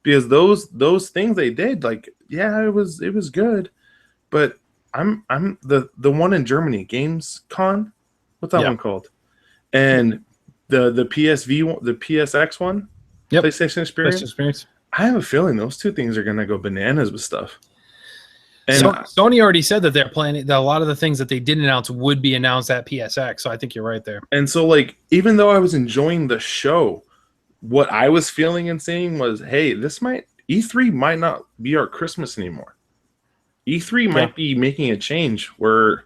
Because those things they did, like, yeah, it was good. But I'm the one in Germany, Gamescom, what's that one called? And the PSV the PSX one, PlayStation Experience. I have a feeling those two things are gonna go bananas with stuff. And so, Sony already said that they're planning that a lot of the things that they didn't announce would be announced at PSX. So I think you're right there. And so, like, even though I was enjoying the show, what I was feeling and seeing was, hey, E3 might not be our Christmas anymore. E3 might be making a change where,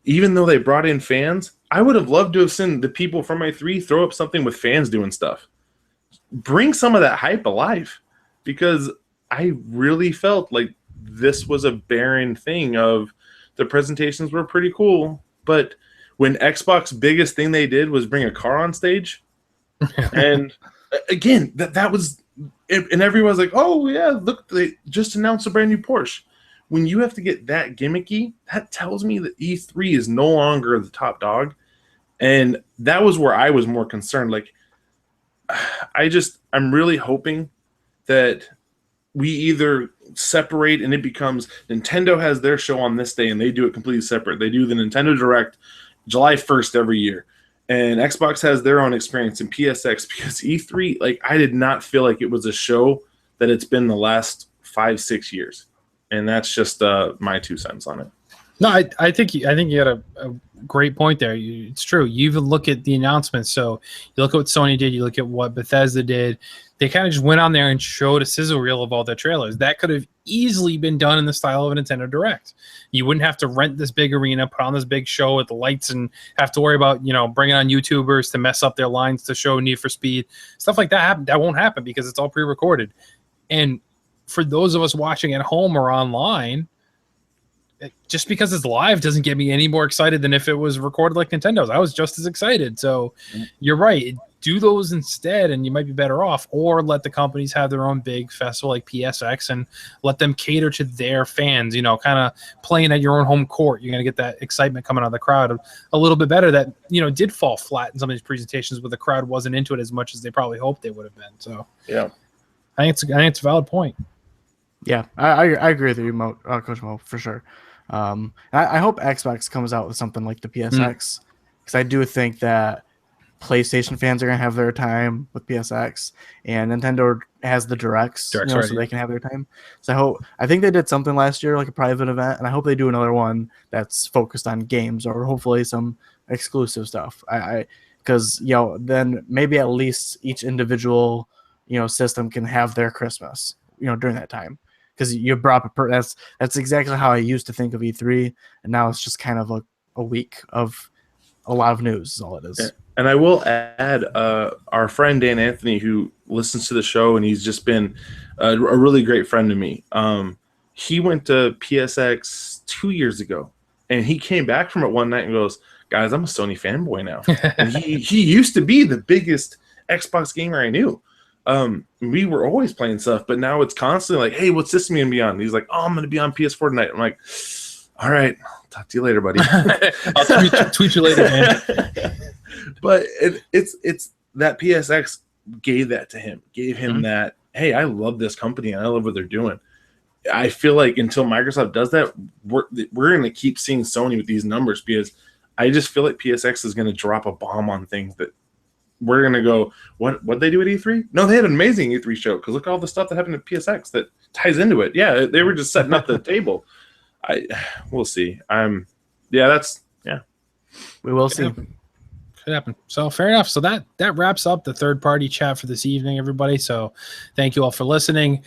even though they brought in fans, I would have loved to have seen the people from E3 throw up something with fans doing stuff. Bring some of that hype alive, because I really felt like this was a barren thing of the presentations were pretty cool, but when Xbox biggest thing they did was bring a car on stage, and again, that was, and everyone was like, oh yeah, look, they just announced a brand new Porsche. When you have to get that gimmicky, that tells me that E3 is no longer the top dog. And that was where I was more concerned. Like, I'm really hoping that we either separate and it becomes Nintendo has their show on this day and they do it completely separate. They do the Nintendo Direct July 1st every year. And Xbox has their own experience in PSX, because E3, like, I did not feel like it was a show that it's been the last 5-6 years. And that's just my 2 cents on it. No, I think you had a great point there. It's true. You even look at the announcements. So you look at what Sony did. You look at what Bethesda did. They kind of just went on there and showed a sizzle reel of all their trailers. That could have easily been done in the style of a Nintendo Direct. You wouldn't have to rent this big arena, put on this big show with the lights, and have to worry about, bringing on YouTubers to mess up their lines to show Need for Speed. Stuff like that that won't happen because it's all pre-recorded. And for those of us watching at home or online, just because it's live doesn't get me any more excited than if it was recorded like Nintendo's. I was just as excited. So you're right. Do those instead, and you might be better off. Or let the companies have their own big festival like PSX and let them cater to their fans, kind of playing at your own home court. You're going to get that excitement coming out of the crowd a little bit better that, did fall flat in some of these presentations where the crowd wasn't into it as much as they probably hoped they would have been. So yeah, I think it's a valid point. Yeah, I agree with you, Coach Mo, for sure. I hope Xbox comes out with something like the PSX, because I do think that PlayStation fans are going to have their time with PSX, and Nintendo has the Directs, so they can have their time. So I think they did something last year, like a private event, and I hope they do another one that's focused on games or hopefully some exclusive stuff. Because then maybe at least each individual system can have their Christmas during that time. Because you brought up that's exactly how I used to think of E3, and now it's just kind of a week of a lot of news is all it is. And I will add, our friend Dan Anthony, who listens to the show, and he's just been a really great friend to me. He went to PSX 2 years ago, and he came back from it one night and goes, "Guys, I'm a Sony fanboy now." And he used to be the biggest Xbox gamer I knew. We were always playing stuff, but now it's constantly like, "Hey, what system are you gonna be on?" And he's like, "Oh, I'm gonna be on PS4 tonight." I'm like, "All right, I'll talk to you later, buddy." I'll tweet you later, man. But it's that PSX gave that to him, gave him that, hey, I love this company and I love what they're doing. I feel like until Microsoft does that, we're going to keep seeing Sony with these numbers, because I just feel like PSX is going to drop a bomb on things that we're going to go, what'd they do at E3? No, they had an amazing E3 show, because look at all the stuff that happened at PSX that ties into it. Yeah, they were just setting up the table. We'll see. We will see. Could happen. So fair enough. So that wraps up the third-party chat for this evening, everybody. So thank you all for listening.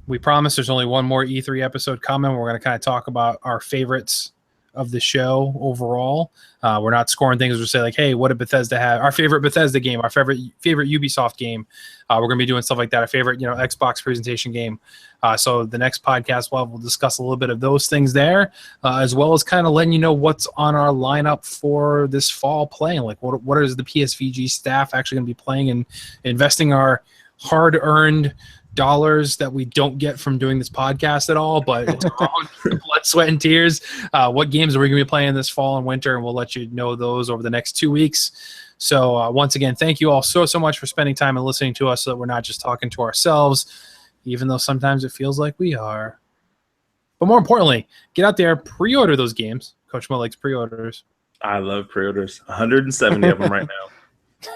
We promise there's only one more E3 episode coming. We're going to kind of talk about our favorites of the show overall. We're not scoring things. We'll say like, hey, what did Bethesda have? Our favorite Bethesda game, our favorite Ubisoft game. We're going to be doing stuff like that. Our favorite, Xbox presentation game. So the next podcast, we'll discuss a little bit of those things there, as well as kind of letting you know what's on our lineup for this fall playing. Like what is the PSVG staff actually going to be playing and investing our hard-earned dollars that we don't get from doing this podcast at all, but it's our own blood, sweat, and tears. What games are we going to be playing this fall and winter, and we'll let you know those over the next 2 weeks. So once again, thank you all so much for spending time and listening to us so that we're not just talking to ourselves, even though sometimes it feels like we are. But more importantly, get out there, pre-order those games. Coach Mo likes pre-orders. I love pre-orders. 170 of them right now.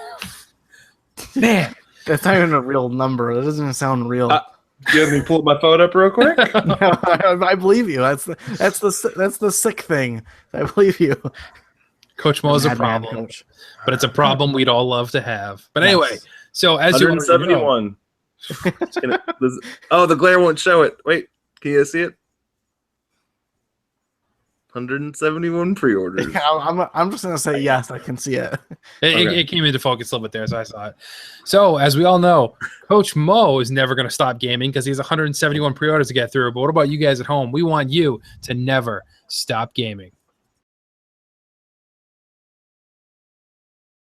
Man, that's not even a real number. That doesn't even sound real. Do you have me pull my phone up real quick? No, I believe you. That's the sick thing. I believe you. Coach Mo is a problem, Coach. But it's a problem we'd all love to have. But anyway, so as 171. The glare won't show it. Wait, can you see it? 171 pre-orders. I'm just gonna say yes. I can see it. It came into focus a little bit there, so I saw it. So as we all know, Coach Mo is never going to stop gaming because he has 171 pre-orders to get through. But what about you guys at home? We want you to never stop gaming.